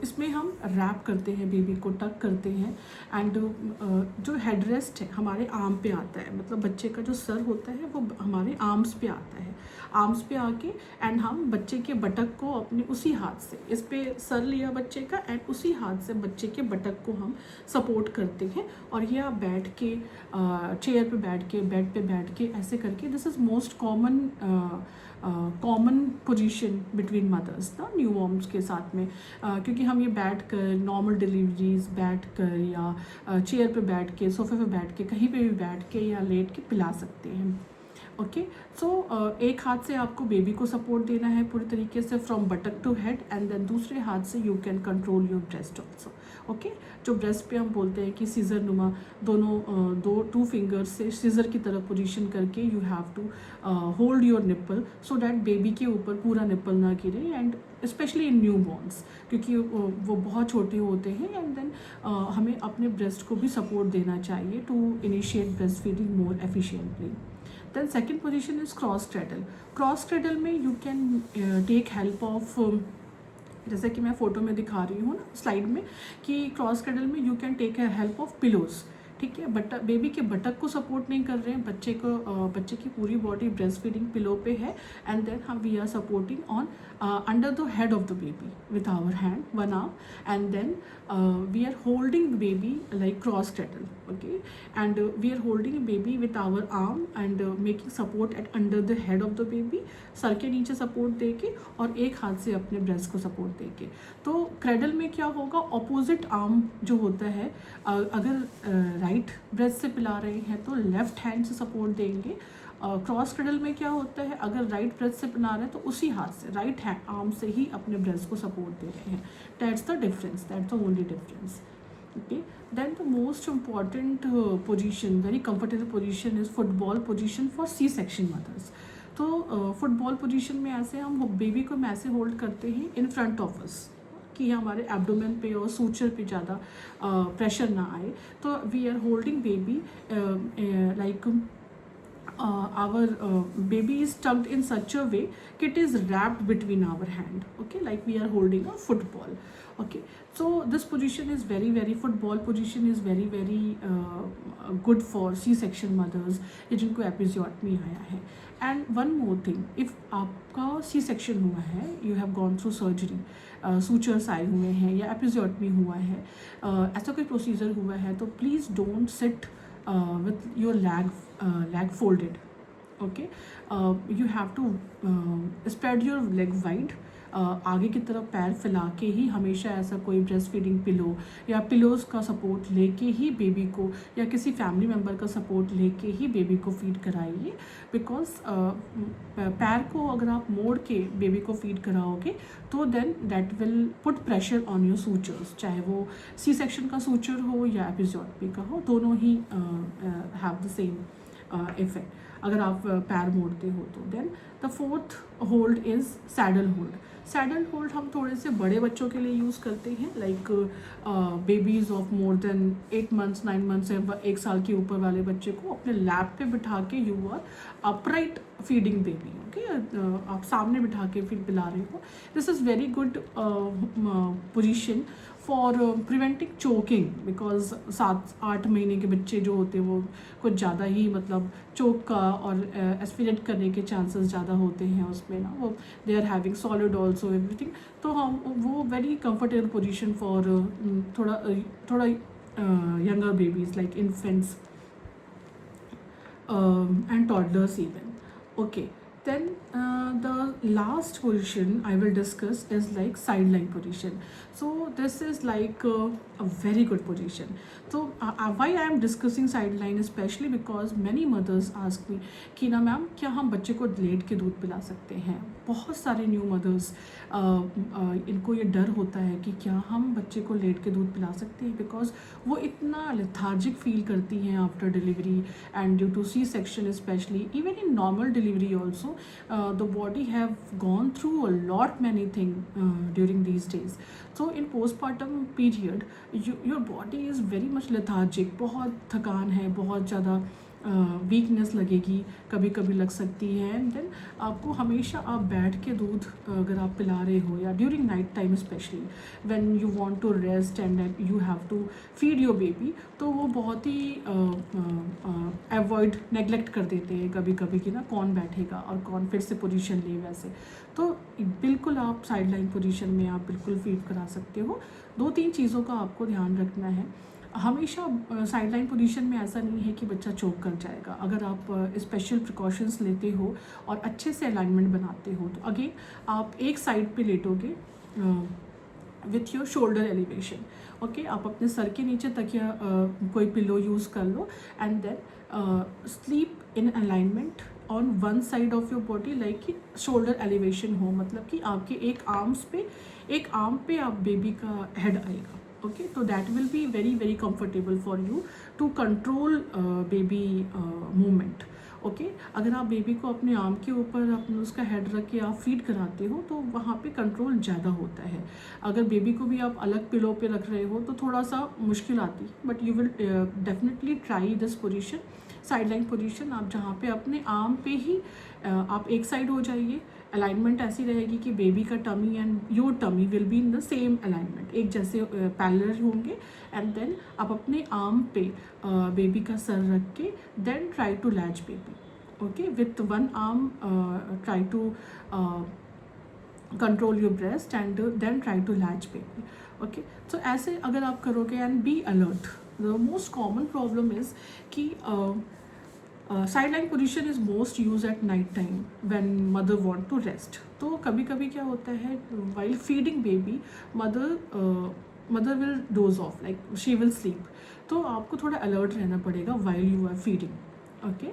इसमें हम रैप करते हैं बेबी को, टक करते हैं, एंड जो हेड रेस्ट है हमारे आर्म पे आता है. मतलब बच्चे का जो सर होता है वो हमारे आर्म्स पे आता है. आर्म्स पे आके एंड हम बच्चे के बटक को अपने उसी हाथ से, इस पे सर लिया बच्चे का एंड उसी हाथ से बच्चे के बटक को हम सपोर्ट करते हैं. और ये आप बैठ के, चेयर पे बैठ के, बेड पे बैठ के, ऐसे करके, this is most common position between mothers ना, न्यू मॉम्स के साथ में. क्योंकि हम ये बैठ कर, नॉर्मल डिलीवरीज बैठ कर, या चेयर पे बैठ के, सोफे पे बैठ के, कहीं पे भी बैठ के या लेट के पिला सकते हैं. ओके सो एक हाथ से आपको बेबी को सपोर्ट देना है पूरी तरीके से, from buttock to head, and then दूसरे हाथ से you can control your breast also. Okay, जो ब्रेस्ट पे हम बोलते हैं कि सीजर नुमा, दोनों 2 फिंगर्स से सीजर की तरफ पोजीशन करके you have to hold your nipple so that baby के ऊपर पूरा निप्पल ना गिरे, and specially in newborns, क्योंकि वो बहुत छोटे होते हैं. एंड देन हमें अपने ब्रेस्ट को भी सपोर्ट देना चाहिए to initiate breast feeding more efficiently. Then second position is cross cradle. Cross cradle में you can take help of जैसे कि मैं फ़ोटो में दिखा रही हूँ ना स्लाइड में, कि क्रॉस क्रैडल में you can take help of pillows. ठीक है, बेबी के बटक को सपोर्ट नहीं कर रहे हैं, बच्चे की पूरी बॉडी ब्रेस्ट फीडिंग पिलो पे है, एंड देन हम we are supporting on under the head of the baby with our hand, one arm, and then we are holding the baby like cross cradle. Okay, and we are holding baby with our arm and making support at under the head of the baby, सर के नीचे support दे के और एक हाथ से अपने breast को सपोर्ट दे के. तो क्रैडल में क्या होगा, ऑपोजिट आर्म जो होता है, अगर राइट ब्रेस्ट से पिला रहे हैं तो लेफ्ट हैंड से सपोर्ट देंगे. क्रॉस क्रैडल में क्या होता है, अगर राइट ब्रेस्ट से पिला रहे हैं तो उसी हाथ से, राइट हैंड आर्म से ही अपने ब्रेस्ट को सपोर्ट दे रहे हैं. That's the difference, that's the only difference. Okay, then the most important position, very comfortable position is football position for C-section mothers. तो फुटबॉल पोजीशन में ऐसे हम बेबी को ऐसे होल्ड करते हैं इन फ्रंट ऑफ अस, कि हमारे एब्डोमेन पे और सूचर पे ज़्यादा प्रेशर ना आए. तो we are holding baby like our baby is tucked in such a way it is wrapped between our hand. Okay, like we are holding a football. Okay, so this position is very football position is very good for C-section mothers जिनको एपिज़ोटमी आया है. And one more thing, if आपका C-section हुआ है, you have gone through surgery, sutures आए हुए हैं या एपिज़ोटमी हुआ है, ऐसा कोई प्रोसीजर हुआ है, तो please don't sit with your leg folded. Okay, you have to spread your leg wide. आगे की तरफ पैर फैला के ही हमेशा ऐसा कोई ब्रेस्ट फीडिंग पिलो या पिलोज़ का सपोर्ट लेके ही बेबी को, या किसी फैमिली मेम्बर का सपोर्ट लेके ही बेबी को फीड कराइए. बिकॉज पैर को अगर आप मोड़ के बेबी को फीड कराओगे तो then that will put pressure on your sutures, चाहे वो C-section का सूचर हो या एपिज़ोटमी का हो, दोनों ही हैव द सेम इफेक्ट अगर आप पैर मोड़ते हो तो. Then the fourth hold is saddle hold. Saddle hold हम थोड़े से बड़े बच्चों के लिए यूज़ करते हैं, like babies of more than 8 months 9 months या 1 साल के ऊपर वाले बच्चे को अपने लैप पे बिठा के you are upright feeding baby. Okay, आप सामने बिठा के फिर पिला रहे हो. This is very good position for preventing choking, because 7-8 महीने के बच्चे जो होते हैं वो कुछ ज़्यादा ही मतलब चोक का और एस्पिरेट करने के चांसेस ज़्यादा होते हैं उसमें ना, वो they are having solid also everything. तो हम वो वेरी कंफर्टेबल पोजीशन फॉर थोड़ा younger babies like infants and toddlers even. Okay, Then the last position I will discuss is like sideline position. So this is like a very good position. So why I am discussing sideline, especially because many mothers ask me कि ना ma'am क्या हम बच्चे को late के दूध पिला सकते हैं. बहुत सारे न्यू मदर्स इनको ये डर होता है कि क्या हम बच्चे को लेट के दूध पिला सकते हैं, बिकॉज वो इतना लेथार्जिक फील करती हैं after delivery and due to C section specially, even in normal delivery also the body have gone through a lot many thing during these days. So in postmortem period your body is very much lethargic. बहुत थकान है, बहुत ज़्यादा weakness लगेगी, कभी कभी लग सकती है. एंड देन आपको हमेशा आप बैठ के दूध अगर आप पिला रहे हो, या during night time specially when you want to rest and you have to feed your baby, तो वो बहुत ही अवॉइड नेगलेक्ट कर देते हैं कभी कभी कि ना कौन बैठेगा और कौन फिर से पोजीशन ले. वैसे तो बिल्कुल आप साइडलाइन पोजीशन में आप बिल्कुल फीड करा सकते हो. 2-3 चीज़ों का आपको ध्यान रखना है. हमेशा साइडलाइन पोजीशन में ऐसा नहीं है कि बच्चा चोक कर जाएगा. अगर आप स्पेशल प्रिकॉशंस लेते हो और अच्छे से अलाइनमेंट बनाते हो, तो अगेन आप एक साइड पे लेटोगे with your shoulder elevation. Okay, आप अपने सर के नीचे तकिया कोई पिलो यूज़ कर लो and then sleep in alignment on one side of your body, like कि शोल्डर एलिवेशन हो, मतलब कि आपके एक आर्म पे आप बेबी का हेड आएगा. Okay, so that will be very very comfortable for you to control baby movement. Okay, अगर आप बेबी को अपने आर्म के ऊपर अपने उसका हेड रख के आप फीड कराते हो तो वहाँ पे कंट्रोल ज़्यादा होता है. अगर बेबी को भी आप अलग पिलो पे रख रहे हो तो थोड़ा सा मुश्किल आती है, but you will definitely try this position, sideline position. आप जहाँ पे अपने आर्म पे ही आप एक साइड हो जाइए. अलाइनमेंट ऐसी रहेगी कि बेबी का tummy and your tummy will be in the same alignment, एक जैसे पैरेलल होंगे. एंड देन आप अपने आर्म पे बेबी का सर रख के then try to latch baby. Okay, with one arm try to control your breast and then try to latch baby. Okay, तो ऐसे अगर आप करोगे and be alert. The most common problem is कि sideline position is most use at night time when mother want to rest. तो कभी कभी क्या होता है, while feeding baby mother will doze off, like she will sleep. तो आपको थोड़ा अलर्ट रहना पड़ेगा while you are feeding. Okay,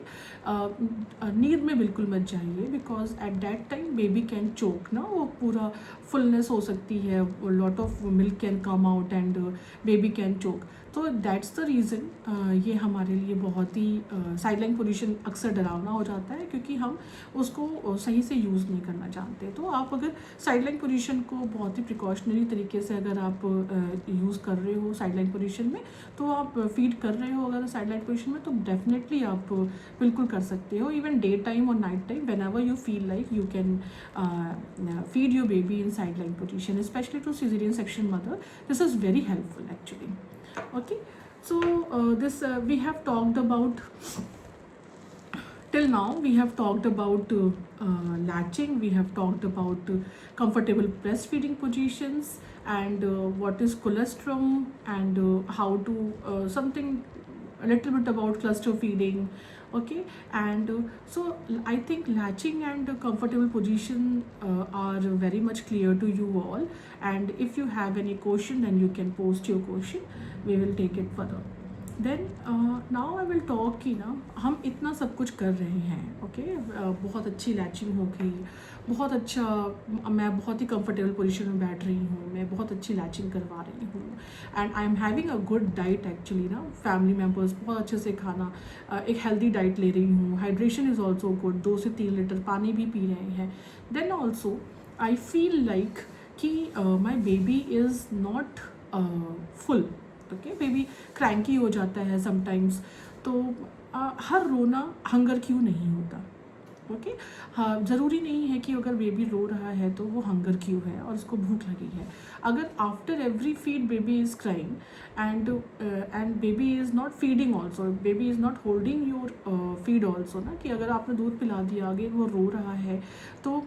नींद में बिल्कुल मत जाइए, because at that time baby can choke ना, वो पूरा फुलनेस हो सकती है, lot of milk can come out and baby can choke. तो दैट्स द रीज़न ये हमारे लिए बहुत ही साइडलाइन पोजीशन अक्सर डरावना हो जाता है, क्योंकि हम उसको सही से यूज़ नहीं करना जानते. तो आप अगर साइडलाइन पोजीशन को बहुत ही प्रिकॉशनरी तरीके से अगर आप यूज़ कर रहे हो साइडलाइन पोजीशन में, तो आप फीड कर रहे हो अगर साइडलाइन पोजीशन में, तो डेफिनेटली आप बिल्कुल कर सकते हो. इवन डे टाइम और night time, whenever you feel like you can feed your baby in sideline position, specially to caesarean section mother. This is very helpful actually. Okay, so this we have talked about, till now we have talked about latching, we have talked about comfortable breastfeeding positions, and what is colostrum, and how to something a little bit about cluster feeding. Okay, and so I think latching and comfortable position are very much clear to you all, and if you have any question then you can post your question, we will take it further. Then now I will talk कि ना हम इतना सब कुछ कर रहे हैं. Okay, बहुत अच्छी लैचिंग हो गई, बहुत अच्छा, मैं बहुत ही कंफर्टेबल पोजीशन में बैठ रही हूँ, मैं बहुत अच्छी लैचिंग करवा रही हूँ, and I am having a good diet actually ना. फैमिली मेम्बर्स बहुत अच्छे से खाना, एक हेल्दी डाइट ले रही हूँ. हाइड्रेशन इज़ ऑल्सो गुड, 2 से 3 लीटर पानी भी पी रहे हैं. Then also I feel like कि my baby is not full. Okay, baby cranky हो जाता है समटाइम्स, तो हर रोना हंगर क्यों नहीं होता. ओके, हाँ, ज़रूरी नहीं है कि अगर बेबी रो रहा है तो वो हंगर क्यों है और उसको भूख लगी है. अगर after every feed baby is crying and baby is not feeding also, baby is not holding your feed also ना, कि अगर आपने दूध पिला दिया आगे वो रो रहा है, तो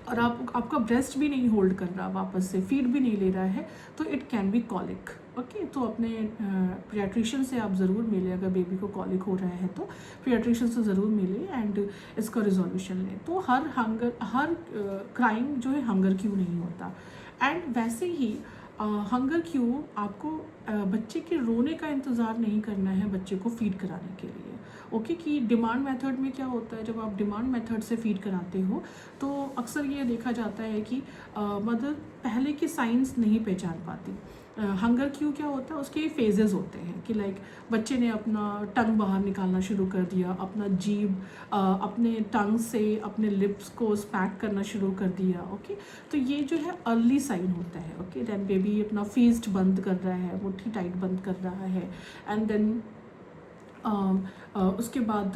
और आपका ब्रेस्ट भी नहीं होल्ड कर रहा, वापस से फीड भी नहीं ले रहा है, तो it can be colic. Okay, तो अपने पीडियाट्रिशियन से आप ज़रूर मिलें, अगर बेबी को कॉलिक हो रहा है तो पीडियाट्रिशियन से ज़रूर मिलें एंड इसका रिजोल्यूशन लें। तो हर क्राइम जो है हंगर क्यू नहीं होता। एंड वैसे ही हंगर क्यू आपको बच्चे के रोने का इंतज़ार नहीं करना है बच्चे को फीड कराने के लिए। ओके, कि डिमांड मेथड में क्या होता है, जब आप डिमांड मेथड से फीड कराते हो तो अक्सर ये देखा जाता है कि मदर पहले के साइंस नहीं पहचान पाती। हंगर क्यू क्या होता है, उसके फेजेस होते हैं कि लाइक बच्चे ने अपना टंग बाहर निकालना शुरू कर दिया, अपना जीभ अपने टंग से अपने लिप्स को स्पैक करना शुरू कर दिया। ओके, तो ये जो है अर्ली साइन होता है। ओके, देन बेबी अपना फीस्ट बंद कर रहा है, मुट्ठी टाइट बंद कर रहा है, एंड देन उसके बाद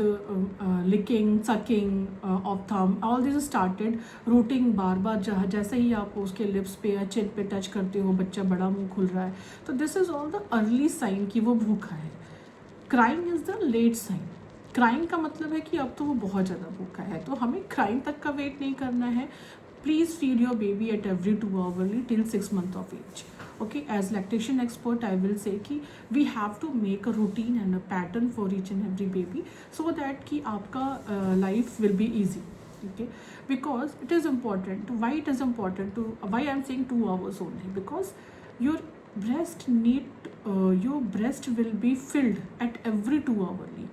licking, sucking of thumb, all this started. Rooting बार बार जैसे ही आप उसके लिप्स पे या चिन पे टच करते हो बच्चा बड़ा मुंह खुल रहा है, तो this is all the early sign कि वो भूखा है। Crying is the late sign. Crying का मतलब है कि अब तो वो बहुत ज़्यादा भूखा है, तो हमें क्राइंग तक का वेट नहीं करना है। Please feed your baby eight every 2 hourly till 6 months of age. Okay, as lactation expert I will say कि we have to make a routine and a pattern for each and every baby so that कि आपका life will be easy. Okay, because it is important. Why it is important to, why I am saying 2 hours only, because your your breast will be filled at every 2 hourly.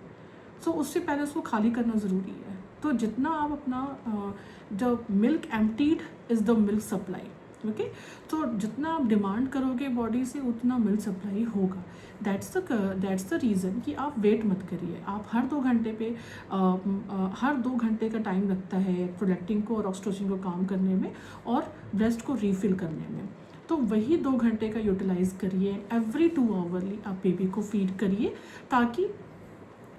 सो उससे पहले उसको खाली करना ज़रूरी है। तो जितना आप अपना the milk emptied is the milk supply. Okay, तो जितना आप डिमांड करोगे बॉडी से उतना मिल्क सप्लाई होगा। दैट्स द रीज़न कि आप वेट मत करिए। आप हर 2 घंटे पे हर 2 घंटे का टाइम लगता है प्रोलैक्टिन को और ऑक्सीटोसिन को काम करने में और ब्रेस्ट को रीफिल करने में, तो वही 2 घंटे का यूटिलाइज़ करिए। एवरी 2 आवर्ली आप बेबी को फीड करिए ताकि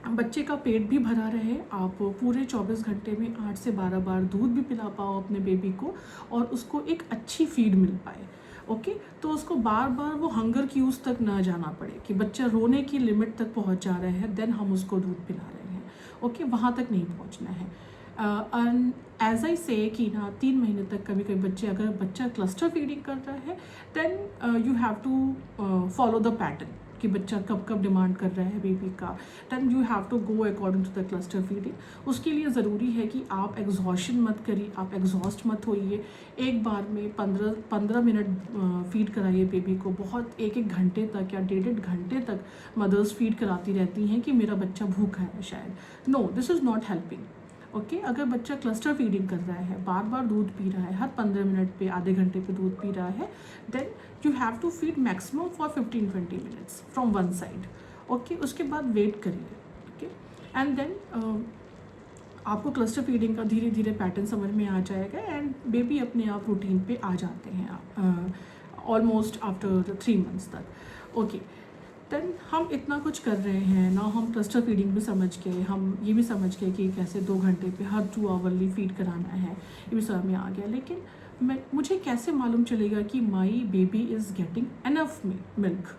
बच्चे का पेट भी भरा रहे, आप पूरे 24 घंटे में 8 से 12 बार दूध भी पिला पाओ अपने बेबी को और उसको एक अच्छी फीड मिल पाए। ओके, तो उसको बार बार वो हंगर क्यूज तक ना जाना पड़े कि बच्चा रोने की लिमिट तक पहुंच जा रहा है देन हम उसको दूध पिला रहे हैं। ओके, वहाँ तक नहीं पहुँचना है। एज आई से कि ना 3 महीने तक कभी कभी बच्चे, अगर बच्चा क्लस्टर फीडिंग कर रहा है then you have to follow the pattern कि बच्चा कब कब डिमांड कर रहा है बेबी का, then you have to go according to the cluster feeding. उसके लिए ज़रूरी है कि आप एग्जॉशन मत करिए, आप एग्जॉस्ट मत होइए। एक बार में 15 मिनट फीड कराइए बेबी को, बहुत 1 घंटे तक या 1.5 घंटे तक मदर्स फीड कराती रहती हैं कि मेरा बच्चा भूखा है शायद। No, this is not helping. Okay, अगर बच्चा क्लस्टर फीडिंग कर रहा है, बार बार दूध पी रहा है, हर 15 मिनट पे आधे घंटे पे दूध पी रहा है, then you have to feed maximum for 15-20 minutes from one side. Okay, उसके बाद वेट करिए। ओके, एंड देन आपको क्लस्टर फीडिंग का धीरे धीरे पैटर्न समझ में आ जाएगा एंड बेबी अपने आप रूटीन पे आ जाते हैं ऑलमोस्ट आफ्टर 3 मंथ्स तक। ओके, देन हम इतना कुछ कर रहे हैं ना, हम क्लस्टर फीडिंग भी समझ गए, हम ये भी समझ गए कि कैसे 2 घंटे पे हर 2 आवर्ली फीड कराना है, ये भी समझ में आ गया। लेकिन मुझे कैसे मालूम चलेगा कि my baby is getting enough milk?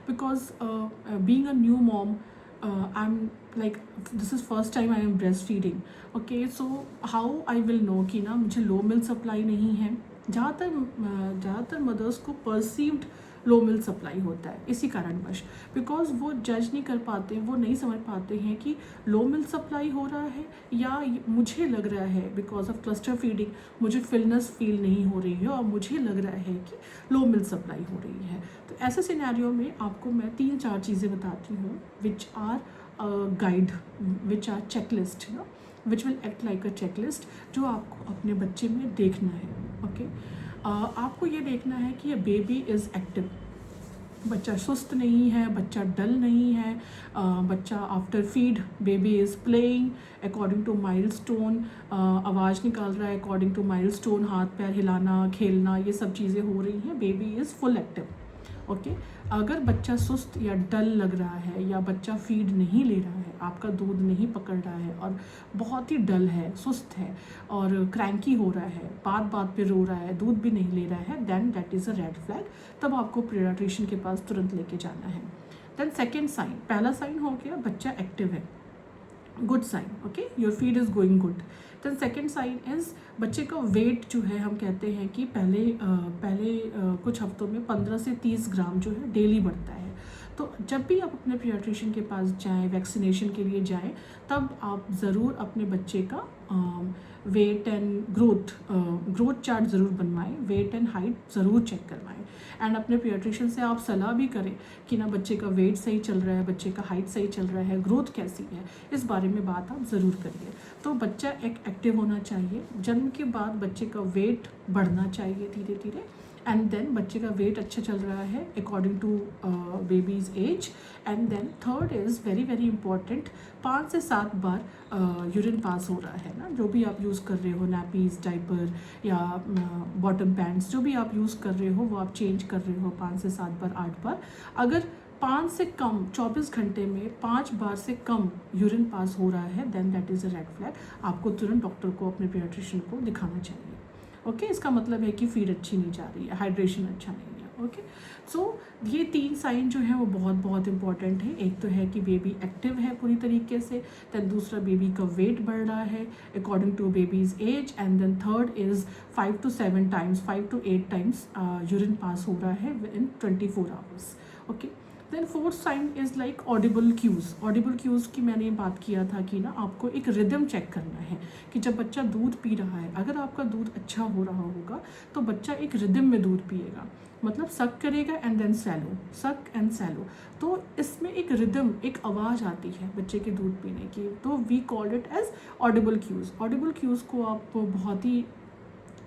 Because being a new mom, I am like this is first time I am breast feeding. Okay, so how I will know कि ना मुझे लो मिल्क सप्लाई नहीं है। ज़्यादातर मदर्स को perceived लो milk supply होता है इसी कारणवश, बिकॉज वो जज नहीं कर पाते, वो नहीं समझ पाते हैं कि लो मिल्क सप्लाई हो रहा है या मुझे लग रहा है बिकॉज ऑफ क्लस्टर फीडिंग मुझे फिलनेस फील नहीं हो रही है और मुझे लग रहा है कि लो मिल्क सप्लाई हो रही है। तो ऐसे सिनेरियो में आपको मैं 3-4 चीज़ें बताती हूँ which are guide, which are checklist, which will act like a checklist, जो आपको अपने बच्चे में देखना है। ओके, आपको ये देखना है कि ये बेबी इज़ एक्टिव, बच्चा सुस्त नहीं है, बच्चा डल नहीं है, बच्चा after feed baby is playing according to milestone, आवाज़ निकाल रहा है अकॉर्डिंग टू माइलस्टोन, हाथ पैर हिलाना, खेलना, ये सब चीज़ें हो रही हैं, baby is full active. Okay, अगर बच्चा सुस्त या डल लग रहा है या बच्चा फीड नहीं ले रहा है, आपका दूध नहीं पकड़ रहा है और बहुत ही डल है, सुस्त है और क्रैंकी हो रहा है, बात बात पे रो रहा है, दूध भी नहीं ले रहा है, then that is a red flag. तब आपको पीडियाट्रिशियन के पास तुरंत लेके जाना है। देन सेकेंड साइन, पहला साइन हो गया बच्चा एक्टिव है, good sign, okay, your feed is going good. Then second sign is बच्चे का वेट जो है, हम कहते हैं कि पहले कुछ हफ्तों में 15 से 30 ग्राम जो है डेली बढ़ता है। तो जब भी आप अपने पीडियाट्रिशियन के पास जाएं, वैक्सीनेशन के लिए जाएं, तब आप ज़रूर अपने बच्चे का वेट एंड ग्रोथ चार्ट ज़रूर बनवाएं, वेट एंड हाइट ज़रूर चेक करवाएं। एंड अपने पीडियाट्रिशियन से आप सलाह भी करें कि ना बच्चे का वेट सही चल रहा है, बच्चे का हाइट सही चल रहा है, ग्रोथ कैसी है, इस बारे में बात आप ज़रूर करिए। तो बच्चा एक एक्टिव होना चाहिए। जन्म के बाद बच्चे का वेट बढ़ना चाहिए धीरे धीरे, एंड देन बच्चे का वेट अच्छा चल रहा है according to baby's age. And then third is very very important, 5 से 7 बार यूरिन पास हो रहा है ना, जो भी आप यूज़ कर रहे हो, नैपीज़, डाइपर या बॉटम पैंट्स, जो भी आप यूज़ कर रहे हो वो आप चेंज कर रहे हो 5 से 7 बार, 8 बार। अगर 5 से कम 24 घंटे में 5 बार से कम यूरिन पास हो रहा है, then that is a red flag. आपको तुरंत डॉक्टर को, अपने पीडियाट्रिशियन को दिखाना चाहिए। ओके, इसका मतलब है कि फीड अच्छी नहीं जा रही है, हाइड्रेशन अच्छा नहीं है। ओके, सो ये 3 साइन जो है वो बहुत बहुत इंपॉर्टेंट है। एक तो है कि बेबी एक्टिव है पूरी तरीके से, देन दूसरा बेबी का वेट बढ़ रहा है according to baby's age, and then third is 5 to 7 times, 5 to 8 times urine pass हो रहा है in 24 hours. Okay, then fourth sign is like audible cues. Audible cues की मैंने बात किया था कि ना आपको एक रिदम चेक करना है कि जब बच्चा दूध पी रहा है, अगर आपका दूध अच्छा हो रहा होगा तो बच्चा एक रिदम में दूध पिएगा, मतलब सक करेगा एंड देन सैलो, सक एंड सैलो। तो इसमें एक रिदम, एक आवाज़ आती है बच्चे के दूध पीने की, तो we call it as audible cues. Audible cues को आप बहुत ही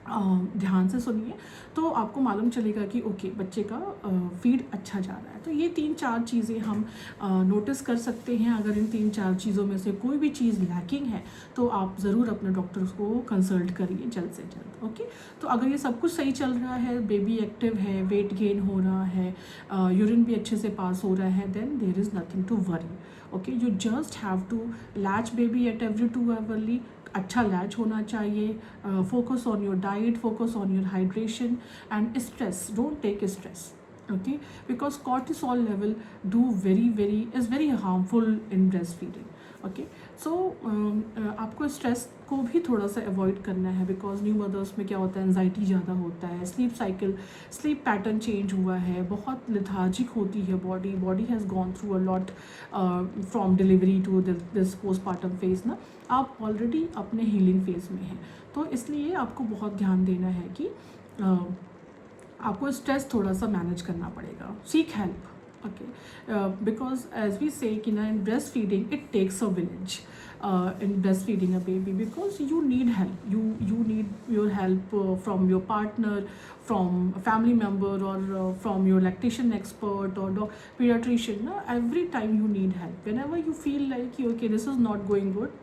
ध्यान से सुनिए तो आपको मालूम चलेगा कि ओके बच्चे का फीड अच्छा जा रहा है। तो ये 3-4 चीज़ें हम नोटिस कर सकते हैं। अगर इन 3-4 चीज़ों में से कोई भी चीज़ लैकिंग है तो आप ज़रूर अपने डॉक्टर को कंसल्ट करिए जल्द से जल्द। ओके, तो अगर ये सब कुछ सही चल रहा है, बेबी एक्टिव है, वेट गेन हो रहा है, यूरिन भी अच्छे से पास हो रहा है, then there is nothing to worry. Okay, you just have to latch baby at every 2 hourly. अच्छा लैच होना चाहिए, focus on your diet, focus on your hydration and stress, don't take stress. okay, because cortisol level is very harmful in breastfeeding. Okay, so आपको stress को भी थोड़ा सा avoid करना है, बिकॉज न्यू मदर्स में क्या होता है, एंजाइटी ज़्यादा होता है, स्लीप पैटर्न चेंज हुआ है, बहुत लिथार्जिक होती है body has gone through a lot from delivery to this postmortem phase ना। आप ऑलरेडी अपने हीलिंग फेज में हैं, तो इसलिए आपको बहुत ध्यान देना है कि आपको स्ट्रेस थोड़ा सा मैनेज करना पड़ेगा। Seek help, okay, because as we say कि ना in breastfeeding it takes a village in breastfeeding a baby, because you need help, you need your help from your partner, from a family member, or from your lactation expert or pediatrician na? Every time you need help, whenever you feel like okay this is not going good,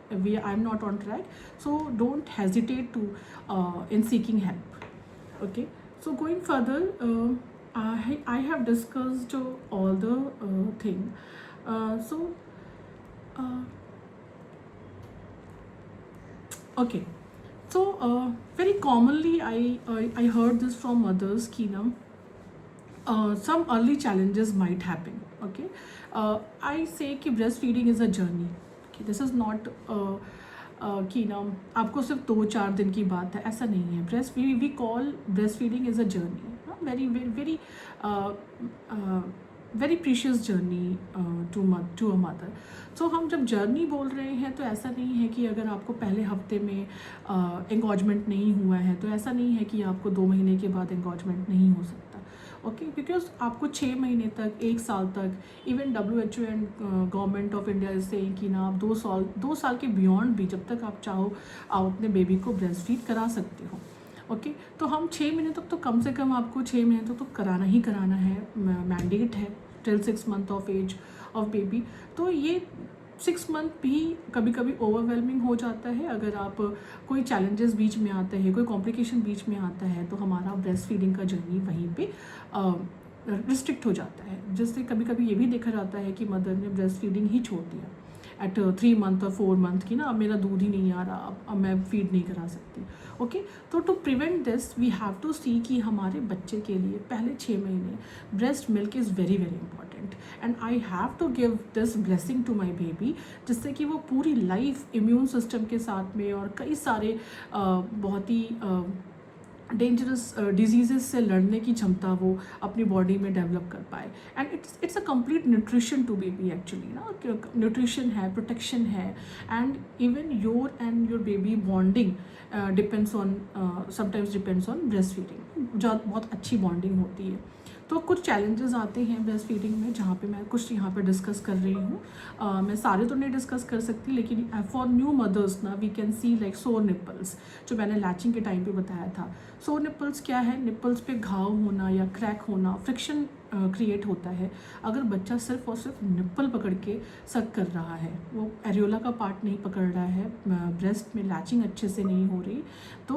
I'm not on track, so don't hesitate to in seeking help. Okay, so going further, I have discussed all the thing. Okay, so very commonly I heard this from others कि ना some early challenges might happen. Okay, I say कि breastfeeding is a journey. Okay, this is not कि ना आपको सिर्फ 2-4 दिन की बात है, ऐसा नहीं है। We call breast feeding is a journey, very precious journey to a mother. So हम जब जर्नी बोल रहे हैं तो ऐसा नहीं है कि अगर आपको पहले हफ्ते में एंगेजमेंट नहीं हुआ है तो ऐसा नहीं है कि आपको 2 महीने के बाद एंगेजमेंट नहीं हो सकता। ओके, बिकॉज आपको 6 महीने तक, 1 साल तक, even WHO and government of India से कि ना आप 2 साल के बियॉन्ड भी जब तक आप चाहो आप अपने बेबी को ब्रेस्ट फीड करा सकते हो। ओके, तो हम 6 महीने तक तो कम से कम आपको 6 महीने तक तो कराना ही कराना है, मैंडेट है, till 6 months of age of baby. तो ये 6 मंथ भी कभी कभी ओवरवेलमिंग हो जाता है। अगर आप कोई चैलेंजेस बीच में आते हैं, कोई कॉम्प्लिकेशन बीच में आता है, तो हमारा ब्रेस्ट फीडिंग का जर्नी वहीं पे रिस्ट्रिक्ट हो जाता है, जिससे कभी कभी ये भी देखा जाता है कि मदर ने ब्रेस्ट फीडिंग ही छोड़ दिया एट 3 मंथ और 4 मंथ की ना अब मेरा दूध ही नहीं आ रहा, अब मैं फीड नहीं करा सकती। ओके, तो to prevent this we have to see कि हमारे बच्चे के लिए पहले 6 महीने breast milk is very very important, and I have to give this blessing to my baby, जिससे कि वो पूरी लाइफ इम्यून सिस्टम के साथ में और कई सारे बहुत ही डेंजरस डिजीज़ेस से लड़ने की क्षमता वो अपनी बॉडी में डेवलप कर पाए। And it's a complete nutrition to baby actually ना, न्यूट्रिशन है, प्रोटेक्शन है, and even your and your baby bonding depends on sometimes depends on breast feeding, जो बहुत अच्छी बॉन्डिंग होती है। तो कुछ चैलेंजेस आते हैं ब्रेस्ट फीडिंग में, जहाँ पे मैं कुछ यहाँ पे डिस्कस कर रही हूँ। मैं सारे तो नहीं डिस्कस कर सकती, लेकिन फॉर न्यू मदर्स ना we can see like sore nipples, जो मैंने लैचिंग के टाइम पे बताया था। सोर निपल्स क्या है? निपल्स पे घाव होना या क्रैक होना, फ्रिक्शन क्रिएट होता है अगर बच्चा सिर्फ और सिर्फ निप्पल पकड़ के सक कर रहा है, वो एरियोला का पार्ट नहीं पकड़ रहा है, ब्रेस्ट में लैचिंग अच्छे से नहीं हो रही, तो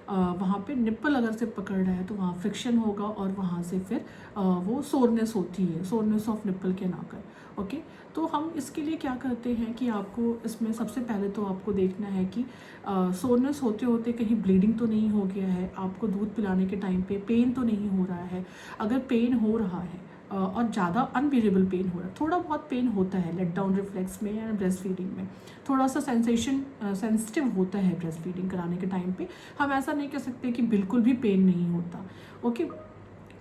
वहाँ पे निप्पल अगर से पकड़ रहा है तो वहाँ फ्रिक्शन होगा और वहाँ से फिर वो सोरनेस होती है, सोरनेस ऑफ निप्पल के ना कर। ओके, तो हम इसके लिए क्या करते हैं कि आपको इसमें सबसे पहले तो आपको देखना है कि सोरनेस होते होते कहीं ब्लीडिंग तो नहीं हो गया है, आपको दूध पिलाने के टाइम पे पेन तो नहीं हो रहा है। अगर पेन हो रहा है और ज़्यादा अनबियरेबल पेन हो रहा है, थोड़ा बहुत पेन होता है लेट डाउन रिफ्लेक्स में या ब्रेस्ट फीडिंग में, थोड़ा सा सेंसेशन सेंसिटिव होता है ब्रेस्ट फीडिंग कराने के टाइम पे, हम ऐसा नहीं कह सकते कि बिल्कुल भी पेन नहीं होता। ओके,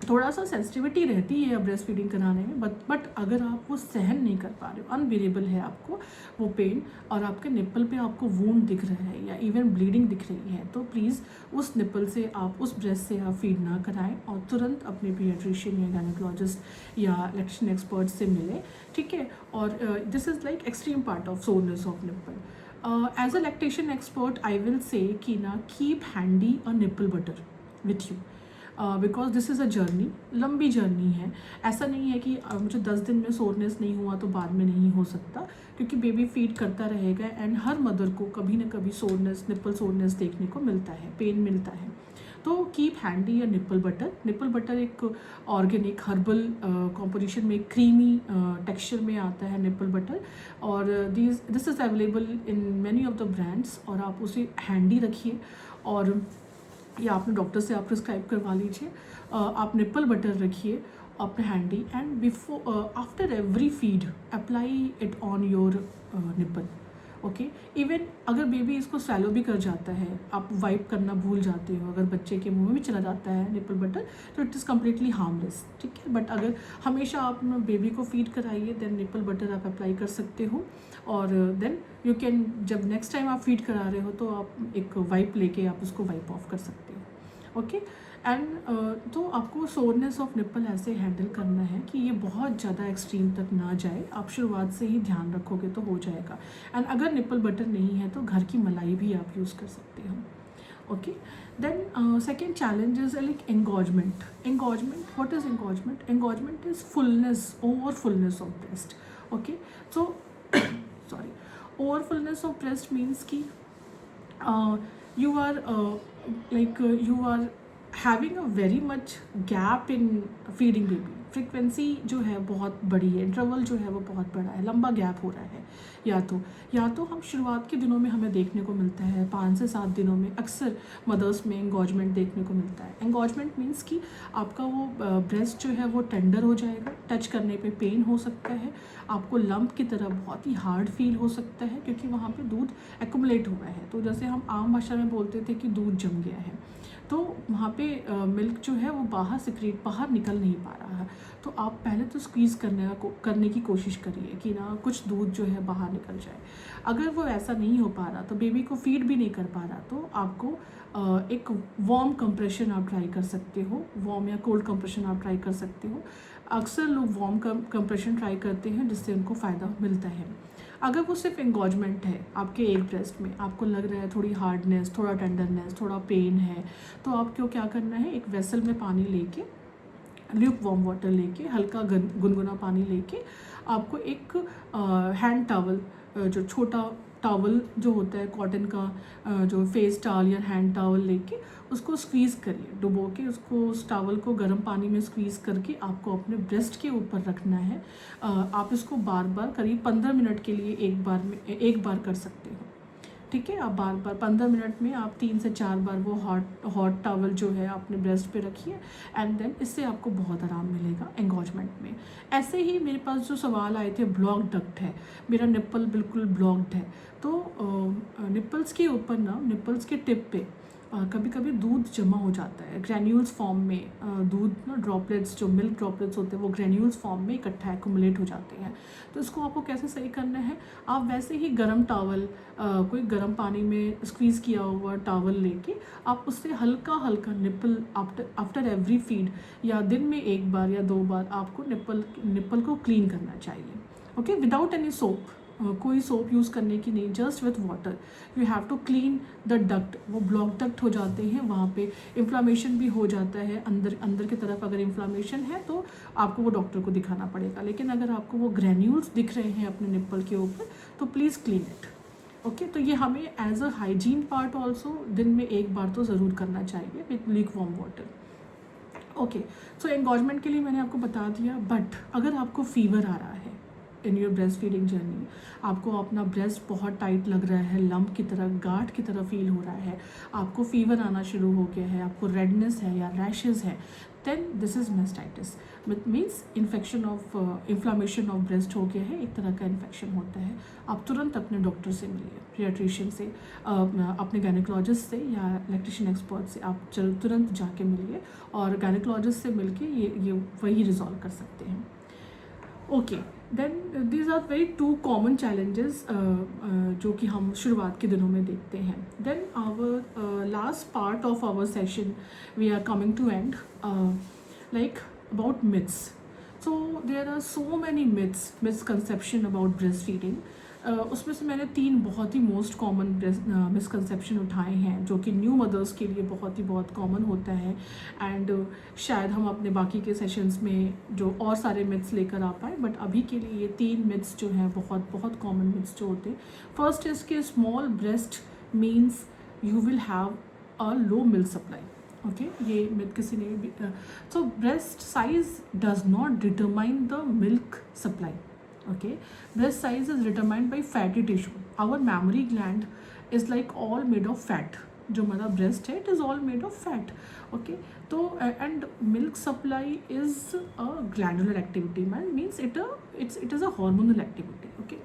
थोड़ा सा सेंसिटिविटी रहती है ब्रेस्ट फीडिंग कराने में, बट अगर आप वो सहन नहीं कर पा रहे हो, अनबियरेबल है आपको वो पेन, और आपके निप्पल पे आपको वूंड दिख रहा है या इवन ब्लीडिंग दिख रही है, तो प्लीज़ उस निप्पल से आप, उस ब्रेस्ट से आप फीड ना कराएं और तुरंत अपने पीडियाट्रिशियन या गायनेकोलॉजिस्ट या लैक्टेशन एक्सपर्ट से मिलें। ठीक है, और this is like extreme part of soreness of nipple. As a lactation expert I will say कि ना, keep handy a nipple butter with you, because this is a journey, लंबी journey है। ऐसा नहीं है कि मुझे 10 दिन में सोरनेस नहीं हुआ तो बाद में नहीं हो सकता, क्योंकि बेबी फीड करता रहेगा एंड हर मदर को कभी ना कभी सोरनेस, निप्पल सोरनेस देखने को मिलता है, पेन मिलता है। तो कीप हैंडी या निप्पल बटर। निप्पल बटर एक ऑर्गेनिक हर्बल कॉम्पोजिशन में क्रीमी टेक्सचर में आता है निप्पल बटर, और this is available in many of the brands, और आप उसे हैंडी रखिए, और या आपने डॉक्टर से आप प्रिस्क्राइब करवा लीजिए। आप निप्पल बटर रखिए अपने handy, and before after every feed apply it on your nipple. Okay, even अगर बेबी इसको स्वैलो भी कर जाता है, आप वाइप करना भूल जाते हो, अगर बच्चे के मुंह में भी चला जाता है निप्पल बटर, तो इट इज़ कम्प्लीटली हार्मलेस। ठीक है, बट अगर हमेशा आप बेबी को फीड कराइए, देन निप्पल बटर आप अप्लाई कर सकते हो, और देन यू कैन, जब नेक्स्ट टाइम आप फीड करा रहे हो तो आप एक वाइप लेके आप उसको वाइप ऑफ कर सकते हो। ओके, एंड तो आपको सोरनेस ऑफ निप्पल ऐसे हैंडल करना है कि ये बहुत ज़्यादा एक्सट्रीम तक ना जाए, आप शुरुआत से ही ध्यान रखोगे तो हो जाएगा। एंड अगर निप्पल बटर नहीं है तो घर की मलाई भी आप यूज़ कर सकते हो। Okay, then second challenge is like engorgement. What is engorgement? Engorgement is fullness, over fullness of breast. Okay, so sorry, over fullness of breast means कि you are having a very much gap in feeding baby. Frequency जो है बहुत बड़ी है, interval जो है वो बहुत बड़ा है, लंबा गैप हो रहा है। या तो हम शुरुआत के दिनों में हमें देखने को मिलता है 5 से 7 दिनों में अक्सर मदर्स में एंगॉजमेंट देखने को मिलता है। एंगॉजमेंट मीन्स कि आपका वो ब्रेस्ट जो है वो टेंडर हो जाएगा, टच करने पे पेन हो सकता है, आपको लंप की तरह बहुत ही हार्ड फील हो सकता है, क्योंकि वहाँ पे दूध एक्यूमुलेट हुआ है। तो जैसे हम आम भाषा में बोलते थे कि दूध जम गया है, तो वहाँ पे मिल्क जो है वो बाहर निकल नहीं पा रहा है। तो आप पहले तो स्क्वीज़ करने की कोशिश करिए कि ना कुछ दूध जो है बाहर निकल जाए। अगर वो ऐसा नहीं हो पा रहा, तो बेबी को फीड भी नहीं कर पा रहा, तो आपको एक वार्म कंप्रेशन आप ट्राई कर सकते हो, वार्म या कोल्ड कंप्रेशन आप ट्राई कर सकते हो। अक्सर लोग वार्म कंप्रेशन ट्राई करते हैं, जिससे उनको फ़ायदा मिलता है। अगर वो सिर्फ एंगॉजमेंट है आपके एक ब्रेस्ट में, आपको लग रहा है थोड़ी हार्डनेस, थोड़ा टेंडरनेस, थोड़ा पेन है, तो आपको क्या करना है, एक वेसल में पानी लेके, ल्यूक वार्म वाटर लेके, हल्का गुनगुना पानी लेके, आपको एक हैंड टॉवल, जो छोटा टॉवल जो होता है कॉटन का, जो फेस टॉवल या हैंड टॉवल लेके उसको स्क्वीज़ करिए, डुबो के उसको, उस टॉवल को गर्म पानी में स्क्वीज़ करके आपको अपने ब्रेस्ट के ऊपर रखना है। आप इसको बार बार करीब 15 मिनट के लिए एक बार कर सकते हो, ठीक है। आप बार बार 15 मिनट में आप 3 से 4 बार वो हॉट टॉवल जो है अपने ब्रेस्ट पे रखिए, एंड देन इससे आपको बहुत आराम मिलेगा एंगॉजमेंट में। ऐसे ही मेरे पास जो सवाल आए थे, ब्लॉक डक्ट है, मेरा निप्पल बिल्कुल ब्लॉक्ड है, तो निप्पल्स के ऊपर ना, निप्पल्स के टिप पे कभी कभी दूध जमा हो जाता है ग्रैन्यूल्स फॉर्म में। दूध ना, ड्रॉपलेट्स, जो मिल्क ड्रॉपलेट्स होते हैं वो ग्रैन्यूल्स फॉर्म में इकट्ठा एक्यूमुलेट हो जाते हैं। तो इसको आपको कैसे सही करना है, आप वैसे ही गर्म टॉवल, कोई गर्म पानी में स्क्वीज़ किया हुआ टॉवल लेके आप उससे हल्का हल्का निप्पल आफ्टर एवरी फीड, या दिन में 1 बार या 2 बार आपको निप्पल को क्लीन करना चाहिए, ओके, विदाउट एनी सोप। कोई सोप यूज़ करने की नहीं, just with water you have to clean the duct. वो ब्लॉक डक्ट हो जाते हैं, वहाँ पे इन्फ्लामेशन भी हो जाता है, अंदर की तरफ अगर इन्फ्लामेशन है तो आपको वो डॉक्टर को दिखाना पड़ेगा। लेकिन अगर आपको वो ग्रैन्यूल्स दिख रहे हैं अपने निप्पल के ऊपर तो प्लीज़ क्लीन इट, ओके। तो ये हमें as a hygiene part also दिन में 1 बार तो ज़रूर करना चाहिए with lukewarm water, okay. So engorgement के लिए मैंने आपको बता दिया, बट अगर आपको फीवर आ रहा है in your breast feeding journey, आपको अपना ब्रेस्ट बहुत टाइट लग रहा है, लंप की तरह, गांठ की तरह फील हो रहा है, आपको फीवर आना शुरू हो गया है, आपको रेडनेस है या रैशेज़ है, then this is mastitis. Means infection of, inflammation of breast हो गया है, एक तरह का इन्फेक्शन होता है। आप तुरंत अपने डॉक्टर से मिलिए, पीडियाट्रिशियन से, अपने गायनेकोलॉजिस्ट से या लैक्टेशन एक्सपर्ट से आप तुरंत जाके मिलिए, और गायनेकोलॉजिस्ट से मिलके ये वही रिजॉल्व कर सकते हैं, okay. Then these are very 2 common challenges जो कि हम शुरुआत के दिनों में देखते हैं। Then our last part of our session we are coming to end, like about myths. So there are so many myths, misconception about breast feeding. उसमें से मैंने 3 बहुत ही मोस्ट कॉमन मिसकंसेप्शन उठाए हैं जो कि न्यू मदर्स के लिए बहुत कॉमन होता है, एंड शायद हम अपने बाकी के सेशंस में जो और सारे मिथ्स लेकर आ पाए, बट अभी के लिए ये 3 मिथ्स जो हैं बहुत कॉमन मिथ्स जो होते हैं। फर्स्ट इज़ कि small breast means you will have a low milk supply, okay. ये मिथ किसी ने भी, सो breast size does not determine the milk supply, okay. Breast size is determined by fatty tissue. Our mammary gland is like all made of fat. जो हमारा breast है, it is all made of fat, okay. तो and milk supply is a glandular activity, means it is a hormonal activity, okay.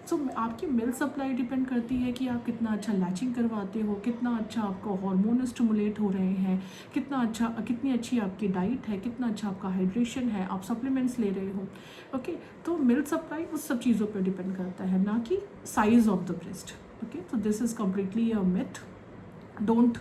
So आपकी milk supply depend करती है कि आप कितना अच्छा लैचिंग करवाते हो, कितना अच्छा आपका हार्मोन स्टिमुलेट हो रहे हैं, कितनी अच्छी आपकी डाइट है, कितना अच्छा आपका हाइड्रेशन है, आप सप्लीमेंट्स ले रहे हो, ओके। तो मिल्क सप्लाई उस सब चीज़ों पर डिपेंड करता है, ना कि size of the breast, okay. तो this is completely a myth, don't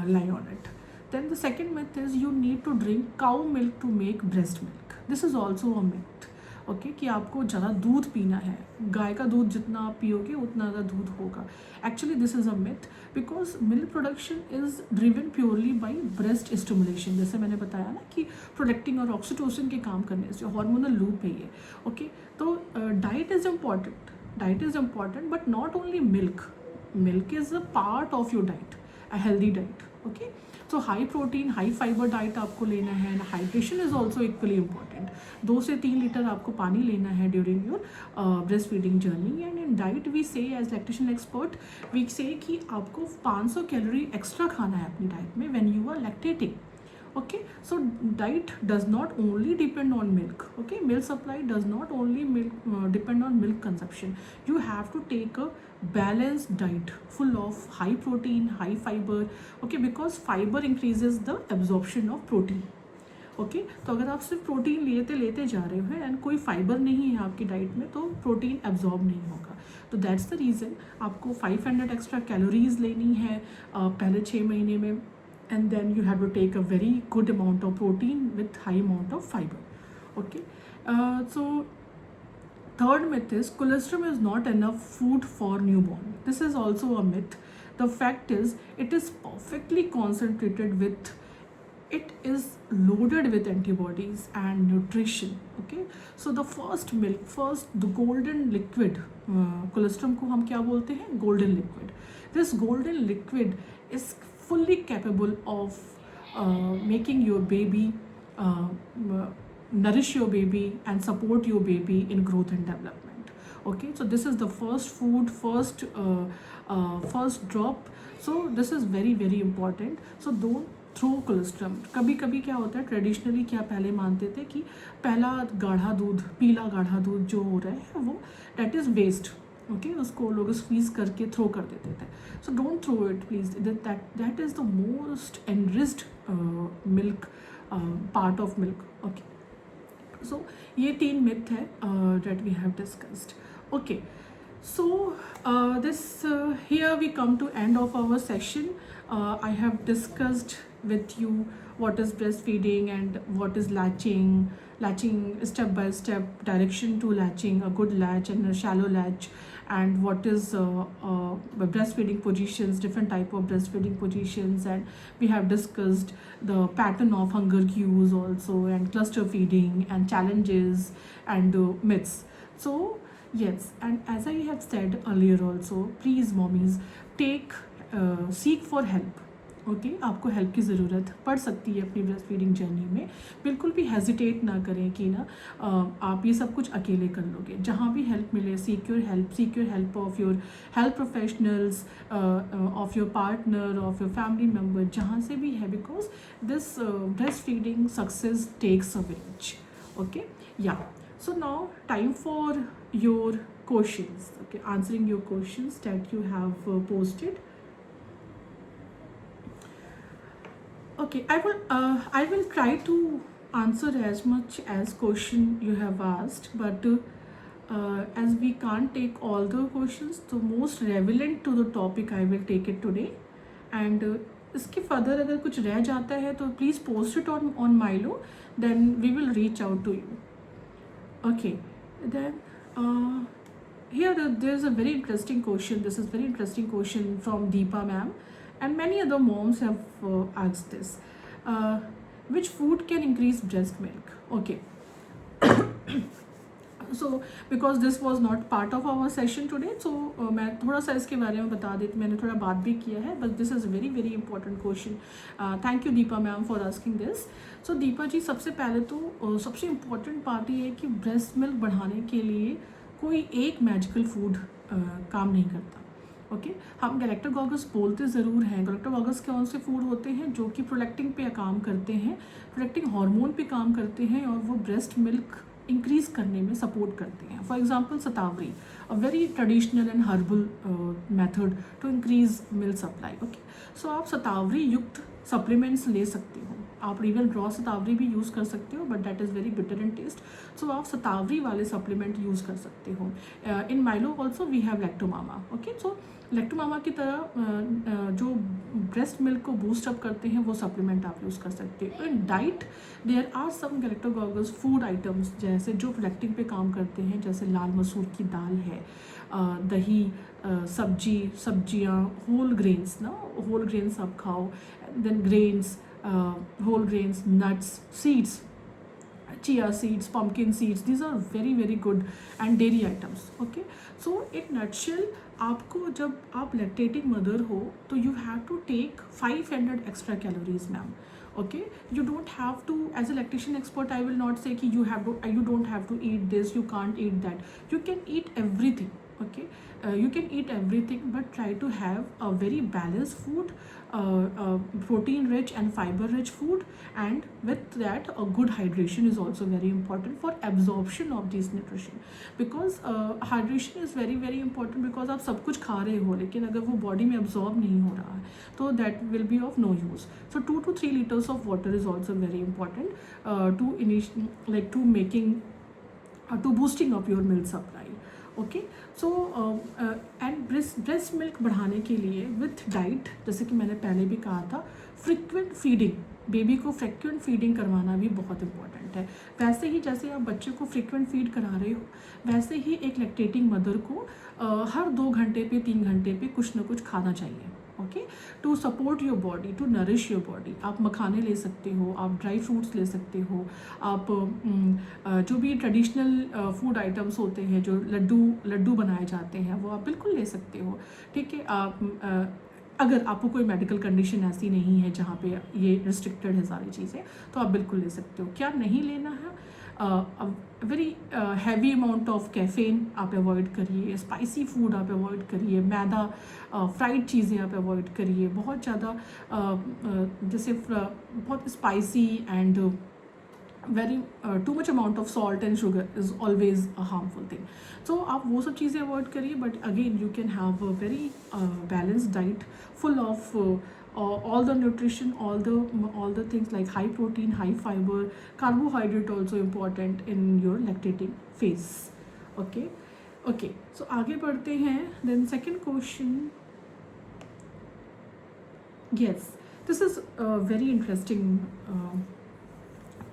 lie on it. Then the second myth is you need to drink cow milk to make breast milk. This is also a myth, okay, कि आपको ज़्यादा दूध पीना है, गाय का दूध जितना आप पियोगे उतना ज़्यादा दूध होगा। Actually this is a myth, because milk production is driven purely by breast stimulation. जैसे मैंने बताया ना कि प्रोडक्टिंग और ऑक्सीटोसिन के काम करने से हार्मोनल लूप है ये, ओके। तो diet is important but not only milk is a part of your diet, a healthy diet, okay. So high protein, high fibre diet आपको लेना है, and hydration is also equally important. 2 से 3 litre आपको पानी लेना है during your breast feeding journey. And in diet we say as lactation expert we say कि आपको 500 कैलोरी एक्स्ट्रा खाना है अपनी डाइट में when you are lactating, okay. So diet does not only depend on milk, okay. Milk supply does not only depend on milk consumption. You have to take a balanced diet full of high protein, high fiber, okay, because fiber increases the absorption of protein, okay. तो अगर आप सिर्फ protein लेते जा रहे हो and कोई fibre नहीं है आपकी डाइट में तो प्रोटीन एब्जॉर्ब नहीं होगा। तो दैट्स द रीज़न आपको 500 एक्स्ट्रा कैलोरीज लेनी है पहले 6 महीने में, and then you have to take a very good amount of protein with high amount of fiber, okay. So third myth is colostrum is not enough food for newborn. This is also a myth. The fact is it is perfectly concentrated with it is loaded with antibodies and nutrition. Okay, so the first milk, first the golden liquid, colostrum को हम क्या बोलते हैं, golden liquid. This golden liquid is fully capable of making your baby nourish your baby and support your baby in growth and development. Okay, so this is the first food, first drop. So this is very very important. So don't throw colostrum. कभी कभी क्या होता है, traditionally क्या पहले मानते थे कि पहला गाढ़ा दूध, पीला गाढ़ा दूध जो हो रहा है वो डेट इज़ वेस्ट. ओके, उसको लोग स्क्वीज करके थ्रो कर देते थे. So don't throw it please. That is the most enriched milk, part of milk. Okay, so ये 3 मिथ है that we have discussed. Okay, so here we come to end of our session. I have discussed with you what is breastfeeding and what is latching step by step direction to latching, a good latch and a shallow latch, and what is breastfeeding positions, different type of breastfeeding positions, and we have discussed the pattern of hunger cues also, and cluster feeding and challenges and myths. So yes, and as I have said earlier also, please mommies seek for help. Okay, आपको help की ज़रूरत पड़ सकती है अपनी breast feeding journey में. बिल्कुल भी हेजिटेट ना करें कि ना आप ये सब कुछ अकेले कर लोगे. जहाँ भी हेल्प मिले, seek your help of your health professionals, of your partner, of your family member, जहाँ से भी है, because this breast feeding success takes a village. Okay, yeah. So now time for your questions. Okay, answering your questions that you have posted. Okay, I will try to answer as much as question you have asked, but as we can't take all the questions, the most relevant to the topic I will take it today. And इसके further अगर कुछ रह जाता है तो please post it on Milo, then we will reach out to you. Okay, then here there's a very interesting question. This is very interesting question from Deepa ma'am, and many other moms have asked this. Which food can increase breast milk? Okay. So because this was not part of our session today, so मैं थोड़ा सा इसके बारे में बता देती. मैंने थोड़ा बात भी किया है, but this is a very very important question. Thank you Deepa ma'am for asking this. So Deepa जी, सबसे पहले तो सबसे इम्पोर्टेंट बात ये है कि ब्रेस्ट मिल्क बढ़ाने के लिए कोई एक मैजिकल फूड काम नहीं करता. ओके, हम गैलेक्टोगोगस बोलते ज़रूर हैं. गैलेक्टोगोगस कौन से फूड होते हैं जो कि प्रोटेक्टिंग पे काम करते हैं, प्रोटेक्टिंग हार्मोन पे काम करते हैं, और वो ब्रेस्ट मिल्क इंक्रीज करने में सपोर्ट करते हैं. For example shatavari, a very traditional and herbal method to increase milk supply. Okay, so आप शतावरी युक्त सप्लीमेंट्स ले सकते हो. आप इवन रॉ शतावरी भी यूज़ कर सकते हो, but that is very bitter in taste. So आप शतावरी वाले सप्लीमेंट यूज़ कर सकते हो. In Mylo also we have Lactomama. Okay, so Lactomama की तरह जो ब्रेस्ट मिल्क को बूस्ट अप करते हैं वो सप्लीमेंट आप यूज़ कर सकते हो. In diet there are some galactagogues food items जैसे जो प्रोटेक्टिंग पे काम करते हैं, जैसे लाल मसूर की दाल है, दही, सब्जियाँ, होल ग्रेन्स ना, होल ग्रेन्स आप खाओ. Then grains, whole grains, nuts, seeds, chia seeds, pumpkin seeds, these are very very good, and dairy items. Okay, so in nutshell, आपको जब आप lactating mother हो तो you have to take 500 extra calories ma'am. Okay, you don't have to, as a lactation expert I will not say कि you don't have to eat this, you can't eat that. You can eat everything. Okay, you can eat everything, but try to have a very balanced food, protein rich and fiber rich food, and with that a good hydration is also very important for absorption of this nutrition. Because hydration is very very important, because आप सब कुछ खा रहे हो लेकिन अगर वो body में absorb नहीं हो रहा है तो that will be of no use. So 2 to 3 liters of water is also very important to boosting up your milk supply. Okay, so and breast milk बढ़ाने के लिए विथ डाइट, जैसे कि मैंने पहले भी कहा था, फ्रिक्वेंट फीडिंग, बेबी को फ्रिक्वेंट फीडिंग करवाना भी बहुत इंपॉर्टेंट है. वैसे ही जैसे आप बच्चे को फ्रिक्वेंट फीड करा रहे हो, वैसे ही एक लैक्टेटिंग मदर को हर 2 घंटे पे 3 घंटे पे कुछ ना कुछ खाना चाहिए. Okay, to support your body, to nourish your body. आप मखाने ले सकते हो, आप ड्राई फ्रूट्स ले सकते हो, आप जो भी ट्रेडिशनल फूड आइटम्स होते हैं, जो लड्डू बनाए जाते हैं, वो आप बिल्कुल ले सकते हो। ठीक है, आप अगर आपको कोई मेडिकल कंडीशन ऐसी नहीं है जहाँ पे ये रिस्ट्रिक्टेड है सारी चीज़ें, तो आप बिल्कुल ले सकते हो। क्या नहीं लेना है? Very heavy amount of caffeine आप अवॉइड करिए, स्पाइसी फूड आप अवॉइड करिए, मैदा फ्राइड चीज़ें आप अवॉइड करिए, बहुत ज़्यादा जैसे बहुत spicy and very too much amount of salt and sugar is always a harmful thing. So आप वो सब चीज़ें अवॉइड करिए, but again you can have a very balanced diet full of all the nutrition, all the things like high protein, high fiber, carbohydrate also important in your lactating phase. Okay, okay, so आगे बढ़ते हैं। Then second question, yes, this is a very interesting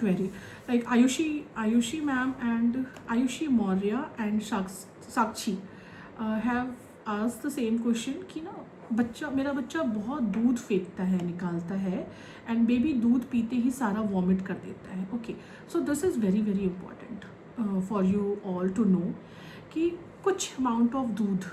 query. Like Ayushi ma'am and Ayushi Maurya and Sakshi have asked the same question कि ना मेरा बच्चा बहुत दूध फेंकता है, निकालता है, एंड बेबी दूध पीते ही सारा वॉमिट कर देता है। Okay, so this is very very important for you all to know कि कुछ अमाउंट ऑफ दूध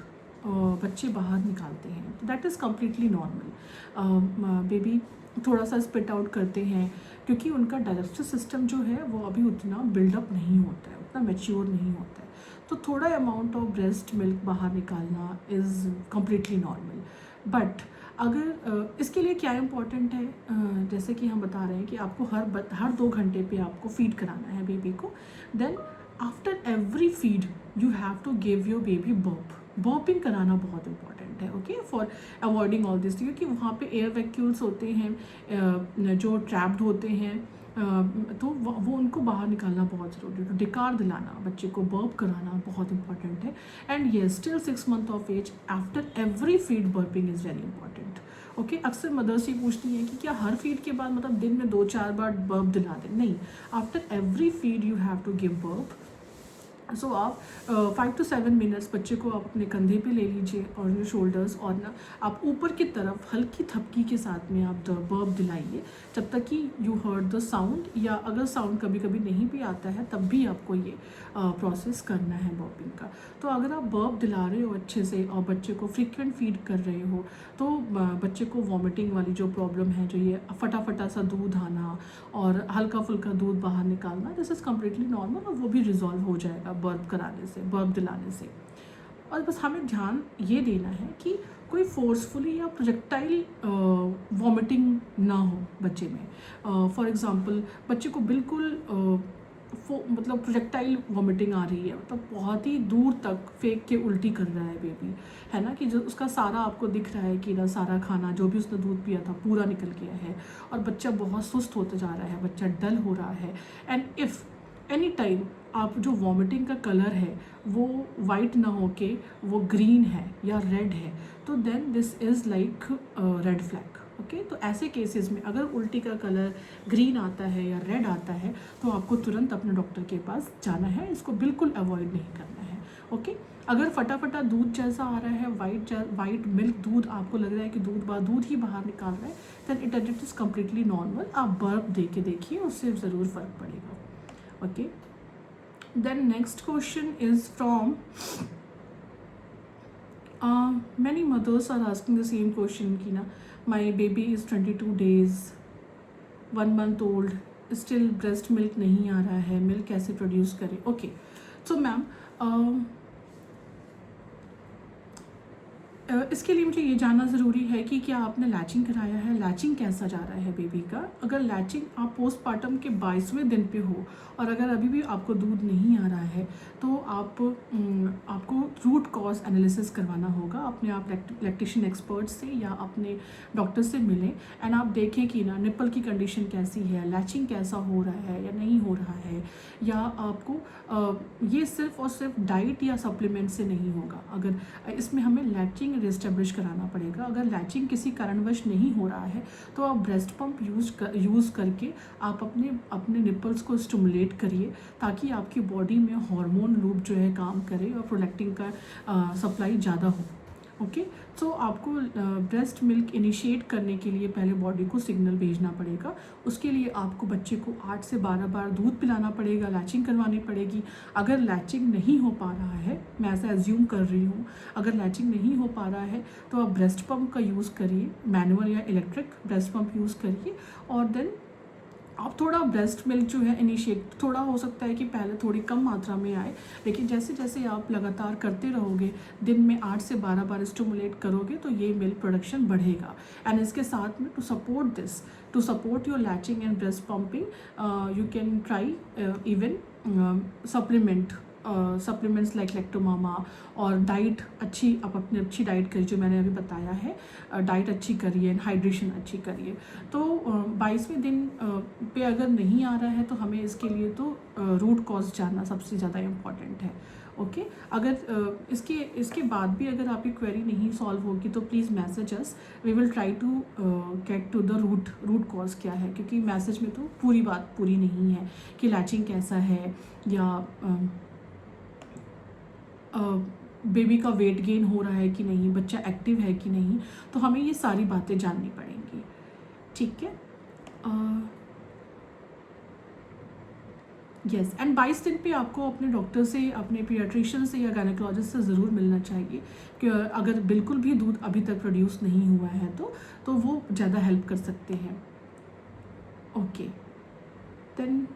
बच्चे बाहर निकालते हैं, that is completely normal. Baby थोड़ा सा स्पिट आउट करते हैं क्योंकि उनका डाइजेस्टिव सिस्टम जो है वो अभी उतना बिल्डअप नहीं होता है, उतना मैच्योर नहीं होता है, तो थोड़ा अमाउंट ऑफ ब्रेस्ट मिल्क बाहर निकालना इज़ कम्प्लीटली नॉर्मल। बट अगर इसके लिए क्या इम्पोर्टेंट है, जैसे कि हम बता रहे हैं कि आपको हर 2 घंटे पे आपको फीड कराना है बेबी को, then after every feed you have to give your baby burping कराना बहुत इंपॉर्टेंट है। Okay, for avoiding all this, क्योंकि वहाँ पे एयर वैक्यूल्स होते हैं जो ट्रैप्ड होते हैं, तो वो उनको बाहर निकालना बहुत ज़रूरी है। तो डिकार दिलाना, बच्चे को बर्प कराना बहुत इंपॉर्टेंट है। And yes, till 6 months of age after every feed burping is very important. Okay, अक्सर मदर्स ये पूछती हैं कि क्या हर फीड के बाद मतलब दिन में 2-4 बार बर्प दिला दें? नहीं, after every feed you have to give burp. So आप 5 to 7 minutes बच्चे को आप अपने कंधे पे ले लीजिए और योर शोल्डर्स, और ना आप ऊपर की तरफ हल्की थपकी के साथ में आप बर्प दिलाइए जब तक कि यू हर्ड द साउंड, या अगर साउंड कभी कभी नहीं भी आता है तब भी आपको ये प्रोसेस करना है बर्पिंग का। तो अगर आप बर्प दिला रहे हो अच्छे से और बच्चे को फ्रीक्वेंट फीड कर रहे हो, तो बच्चे को वॉमिटिंग वाली जो प्रॉब्लम है, जो ये फटाफटा सा दूध आना और हल्का फुल्का दूध बाहर निकालना, दिस इज़ कम्प्लीटली नॉर्मल, और वो भी रिजॉल्व हो जाएगा बर्प कराने से, बर्प दिलाने से। और बस हमें ध्यान ये देना है कि कोई फोर्सफुली या प्रोजेक्टाइल वॉमिटिंग ना हो बच्चे में। फॉर एग्ज़ाम्पल, बच्चे को बिल्कुल मतलब प्रोजेक्टाइल वॉमिटिंग आ रही है, मतलब बहुत ही दूर तक फेंक के उल्टी कर रहा है बेबी, है ना, कि जो उसका सारा आपको दिख रहा है कि ना सारा खाना जो भी उसने दूध पिया था पूरा निकल गया है, और बच्चा बहुत सुस्त होता जा रहा है, बच्चा डल हो रहा है। एंड इफ़ एनी टाइम आप जो वॉमिटिंग का कलर है वो वाइट ना होके वो ग्रीन है या रेड है, तो then this is like red flag. Okay, तो ऐसे केसेस में अगर उल्टी का कलर ग्रीन आता है या रेड आता है तो आपको तुरंत अपने डॉक्टर के पास जाना है, इसको बिल्कुल अवॉइड नहीं करना है। ओके, अगर फटाफटा दूध जैसा आ रहा है, वाइट मिल्क दूध, आपको लग रहा है कि दूध ही बाहर निकाल रहा है, then it is completely normal. आप बर्प दे के देखिए, उससे ज़रूर फ़र्क पड़ेगा। Okay, then next question is from many mothers are asking the same question कि ना my baby is 22 days 1 month old, still breast milk नहीं आ रहा है, मिल्क कैसे प्रोड्यूस करें? ओके, सो मैम इसके लिए मुझे ये जानना ज़रूरी है कि क्या आपने लैचिंग कराया है, लैचिंग कैसा जा रहा है बेबी का। अगर लैचिंग आप पोस्टपार्टम के 22वें दिन पे हो और अगर अभी भी आपको दूध नहीं आ रहा है, तो आपको रूट कॉज एनालिसिस करवाना होगा। अपने आप लैक्टेशन एक्सपर्ट से या अपने डॉक्टर से मिलें एंड आप देखें कि ना निप्पल की कंडीशन कैसी है, लैचिंग कैसा हो रहा है या नहीं हो रहा है, या आपको ये सिर्फ और सिर्फ डाइट या सप्लीमेंट से नहीं होगा। अगर इसमें हमें लैचिंग रिस्टेब्लिश कराना पड़ेगा। अगर लैचिंग किसी कारणवश नहीं हो रहा है तो आप ब्रेस्ट पंप यूज़ करके आप अपने निपल्स को स्टिमुलेट करिए, ताकि आपकी बॉडी में हार्मोन लूप जो है काम करे और प्रोलैक्टिन का सप्लाई ज़्यादा हो। ओके। तो आपको ब्रेस्ट मिल्क इनिशिएट करने के लिए पहले बॉडी को सिग्नल भेजना पड़ेगा। उसके लिए आपको बच्चे को 8 से 12 बार दूध पिलाना पड़ेगा, लैचिंग करवानी पड़ेगी। अगर लैचिंग नहीं हो पा रहा है, मैं ऐसा एज्यूम कर रही हूँ, अगर लैचिंग नहीं हो पा रहा है तो आप ब्रेस्ट पम्प का यूज़ करिए, मैनुअल या इलेक्ट्रिक ब्रेस्ट पम्प यूज़ करिए। और देन आप थोड़ा ब्रेस्ट मिल्क जो है इनिशिएट, थोड़ा हो सकता है कि पहले थोड़ी कम मात्रा में आए, लेकिन जैसे जैसे आप लगातार करते रहोगे, दिन में 8 से 12 बार स्टिमुलेट करोगे तो ये मिल्क प्रोडक्शन बढ़ेगा। एंड इसके साथ में to support your latching and breast pumping you can try even supplements like Lactomama. और डाइट अच्छी, आप अपनी अच्छी डाइट करिए, जो मैंने अभी बताया है, डाइट अच्छी करिए, हाइड्रेशन अच्छी करिए। तो 22वें दिन पे अगर नहीं आ रहा है तो हमें इसके लिए तो रूट कॉज जानना सबसे ज़्यादा इम्पॉर्टेंट है। ओके। अगर इसके बाद भी अगर आपकी क्वेरी नहीं सॉल्व होगी तो please message us, we will try to get to the root cause क्या है, क्योंकि मैसेज में तो पूरी बात पूरी नहीं है कि लैचिंग कैसा है या बेबी का वेट गेन हो रहा है कि नहीं, बच्चा एक्टिव है कि नहीं, तो हमें ये सारी बातें जाननी पड़ेंगी। ठीक है। यस। एंड 22 दिन पे आपको अपने डॉक्टर से, अपने पीडियाट्रिशियन से या गायनेकोलॉजिस्ट से ज़रूर मिलना चाहिए कि अगर बिल्कुल भी दूध अभी तक प्रोड्यूस नहीं हुआ है तो वो ज़्यादा हेल्प कर सकते हैं। ओके। देन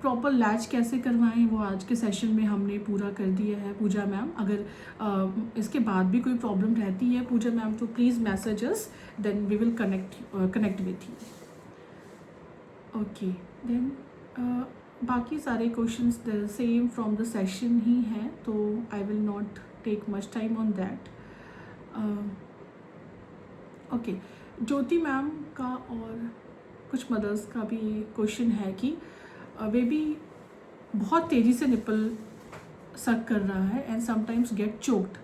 प्रॉपर लैच कैसे करवाएं वो आज के सेशन में हमने पूरा कर दिया है पूजा मैम। अगर इसके बाद भी कोई प्रॉब्लम रहती है पूजा मैम तो please message us, then we will connect with you. Okay. Then बाकी सारे questions the same from the session ही हैं, तो I will not take much time on that. Okay. Jyoti ma'am का और कुछ मदर्स का भी क्वेश्चन है कि बेबी बहुत तेज़ी से निपल सक कर रहा है एंड समटाइम्स गेट चोक्ड,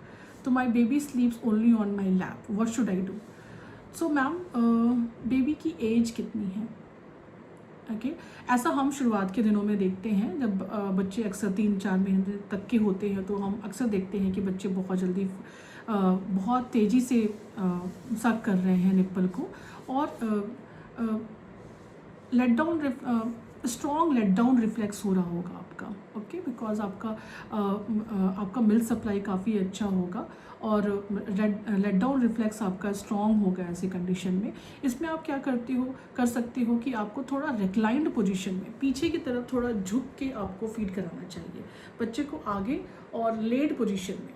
तो my baby स्लीप्स only on my lap, what should I do? So ma'am, baby की एज कितनी है? ओके। ऐसा हम शुरुआत के दिनों में देखते हैं, जब बच्चे अक्सर 3-4 महीने तक के होते हैं तो हम अक्सर देखते हैं कि बच्चे बहुत जल्दी बहुत तेज़ी से सक कर रहे हैं निप्पल को, और स्ट्रॉन्ग लेट डाउन रिफ्लेक्स हो रहा होगा आपका। ओके। बिकॉज आपका मिल्क सप्लाई काफ़ी अच्छा होगा और लेट डाउन रिफ्लेक्स आपका स्ट्रॉन्ग होगा ऐसी कंडीशन में। इसमें आप क्या कर सकते हो कि आपको थोड़ा रिक्लाइंड पोजीशन में पीछे की तरफ थोड़ा झुक के आपको फीड कराना चाहिए बच्चे को आगे, और लेट पोजीशन में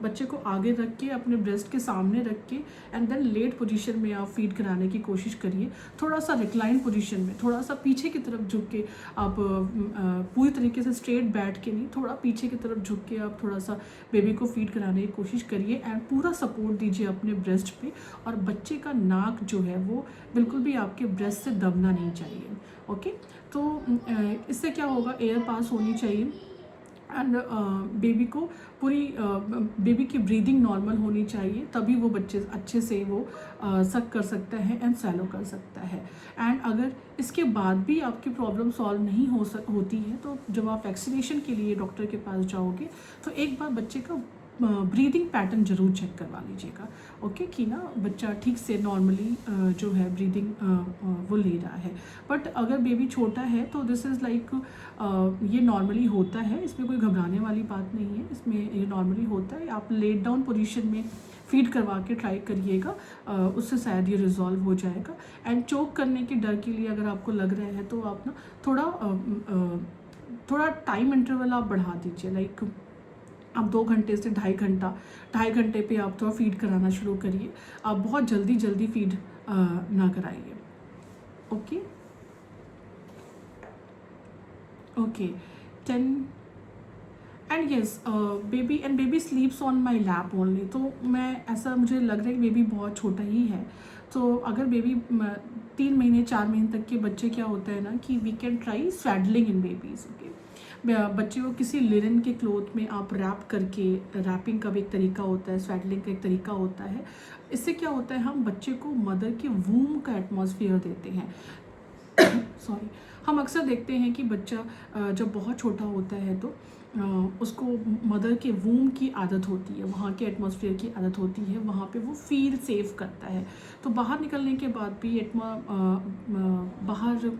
बच्चे को आगे रख के अपने ब्रेस्ट के सामने रख के एंड देन लेट पोजीशन में आप फीड कराने की कोशिश करिए। थोड़ा सा रिक्लाइन पोजीशन में, थोड़ा सा पीछे की तरफ झुक के आप पूरी तरीके से स्ट्रेट बैठ के नहीं, थोड़ा पीछे की तरफ झुक के आप थोड़ा सा बेबी को फीड कराने की कोशिश करिए एंड पूरा सपोर्ट दीजिए अपने ब्रेस्ट पे। और बच्चे का नाक जो है वो बिल्कुल भी आपके ब्रेस्ट से दबना नहीं चाहिए। ओके। तो इससे क्या होगा, एयर पास होनी चाहिए एंड बेबी को पूरी बेबी की ब्रीदिंग नॉर्मल होनी चाहिए, तभी वो बच्चे अच्छे से वो सक कर सकता है एंड सैलो कर सकता है। एंड अगर इसके बाद भी आपकी प्रॉब्लम सॉल्व नहीं होती है तो जब आप वैक्सीनेशन के लिए डॉक्टर के पास जाओगे तो एक बार बच्चे का ब्रीदिंग पैटर्न ज़रूर चेक करवा लीजिएगा। ओके, कि ना बच्चा ठीक से नॉर्मली जो है ब्रीदिंग वो ले रहा है। बट अगर बेबी छोटा है तो दिस इज़ लाइक ये नॉर्मली होता है, इसमें कोई घबराने वाली बात नहीं है, इसमें ये नॉर्मली होता है। आप लेट डाउन पोजीशन में फीड करवा के ट्राई करिएगा, उससे शायद ये रिजॉल्व हो जाएगा। एंड चोक करने के डर के लिए अगर आपको लग रहा है तो आप ना थोड़ा टाइम इंटरवल आप बढ़ा दीजिए, लाइक आप 2 घंटे से 2.5 घंटे पे आप थोड़ा फीड कराना शुरू करिए। आप बहुत जल्दी फीड ना कराइए। Okay. Okay. 10 and yes, baby स्लीप्स on my lap only. तो मैं ऐसा मुझे लग रहा है कि बेबी बहुत छोटा ही है, तो अगर बेबी 3 महीने 4 महीने तक के बच्चे क्या होता है ना कि we can try swaddling in babies. Okay, बच्चे को किसी लिनन के क्लोथ में आप रैप करके, रैपिंग का भी एक तरीका होता है, स्वैडलिंग का एक तरीका होता है। इससे क्या होता है, हम बच्चे को मदर के वूम का एटमॉस्फेयर देते हैं। सॉरी, हम अक्सर देखते हैं कि बच्चा जब बहुत छोटा होता है तो उसको मदर के वूम की आदत होती है, वहाँ के एटमॉस्फेयर की आदत होती है, वहाँ पे वो फील सेफ करता है। तो बाहर निकलने के बाद भी बाहर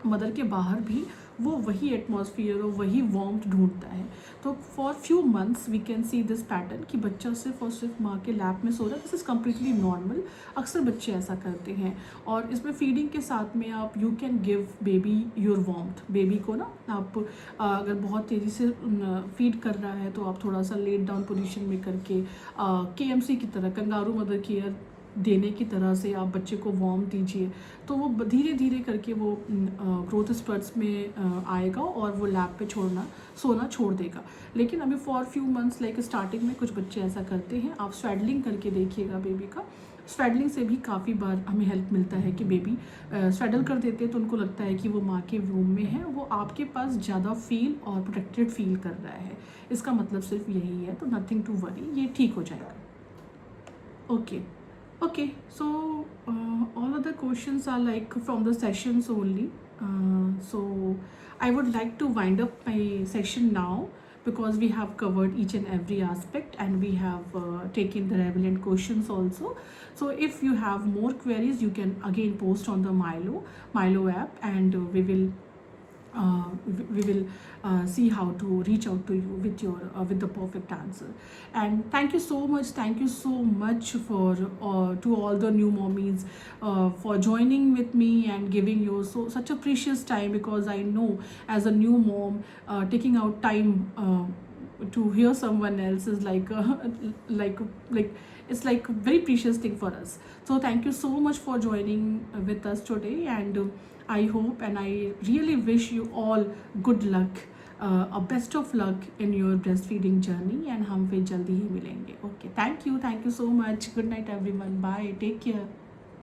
मदर के बाहर भी वो वही एटमॉस्फेयर और वही वार्मथ ढूंढता है। तो for few months we can see this pattern कि बच्चा सिर्फ और सिर्फ माँ के लैप में सो रहा है। दिस इज़ कम्प्लीटली नॉर्मल, अक्सर बच्चे ऐसा करते हैं। और इसमें फीडिंग के साथ में आप you can give baby your warmth. Baby को ना आप अगर बहुत तेज़ी से फीड कर रहा है तो आप थोड़ा सा लेट डाउन पोजीशन में करके KMC की तरह, कंगारू मदर केयर देने की तरह से आप बच्चे को वार्म दीजिए, तो वो धीरे धीरे करके वो ग्रोथ स्पर्ट्स में आएगा और वो लैप पे सोना छोड़ देगा। लेकिन अभी for few months like starting में कुछ बच्चे ऐसा करते हैं। आप स्वेडलिंग करके देखिएगा बेबी का। स्वेडलिंग से भी काफ़ी बार हमें हेल्प मिलता है कि बेबी स्वेडल कर देते हैं तो उनको लगता है कि वो माँ के वूम में है, वो आपके पास ज़्यादा फील और प्रोटेक्टेड फील कर रहा है। इसका मतलब सिर्फ यही है, तो नथिंग टू वरी, ये ठीक हो जाएगा। Okay okay, so all other questions are like from the sessions only. So I would like to wind up my session now, because we have covered each and every aspect and we have taken the relevant questions also. So if you have more queries, you can again post on the Milo app, and we will see how to reach out to you with the perfect answer. And thank you so much for to all the new mommies for joining with me and giving you such a precious time, because I know as a new mom, taking out time to hear someone else is like like it's like a very precious thing for us. So thank you so much for joining with us today, and I hope and I really wish you all good luck, a best of luck in your breastfeeding journey, and हम फिर जल्दी ही मिलेंगे. Okay, thank you so much. Good night everyone. Bye. Take care.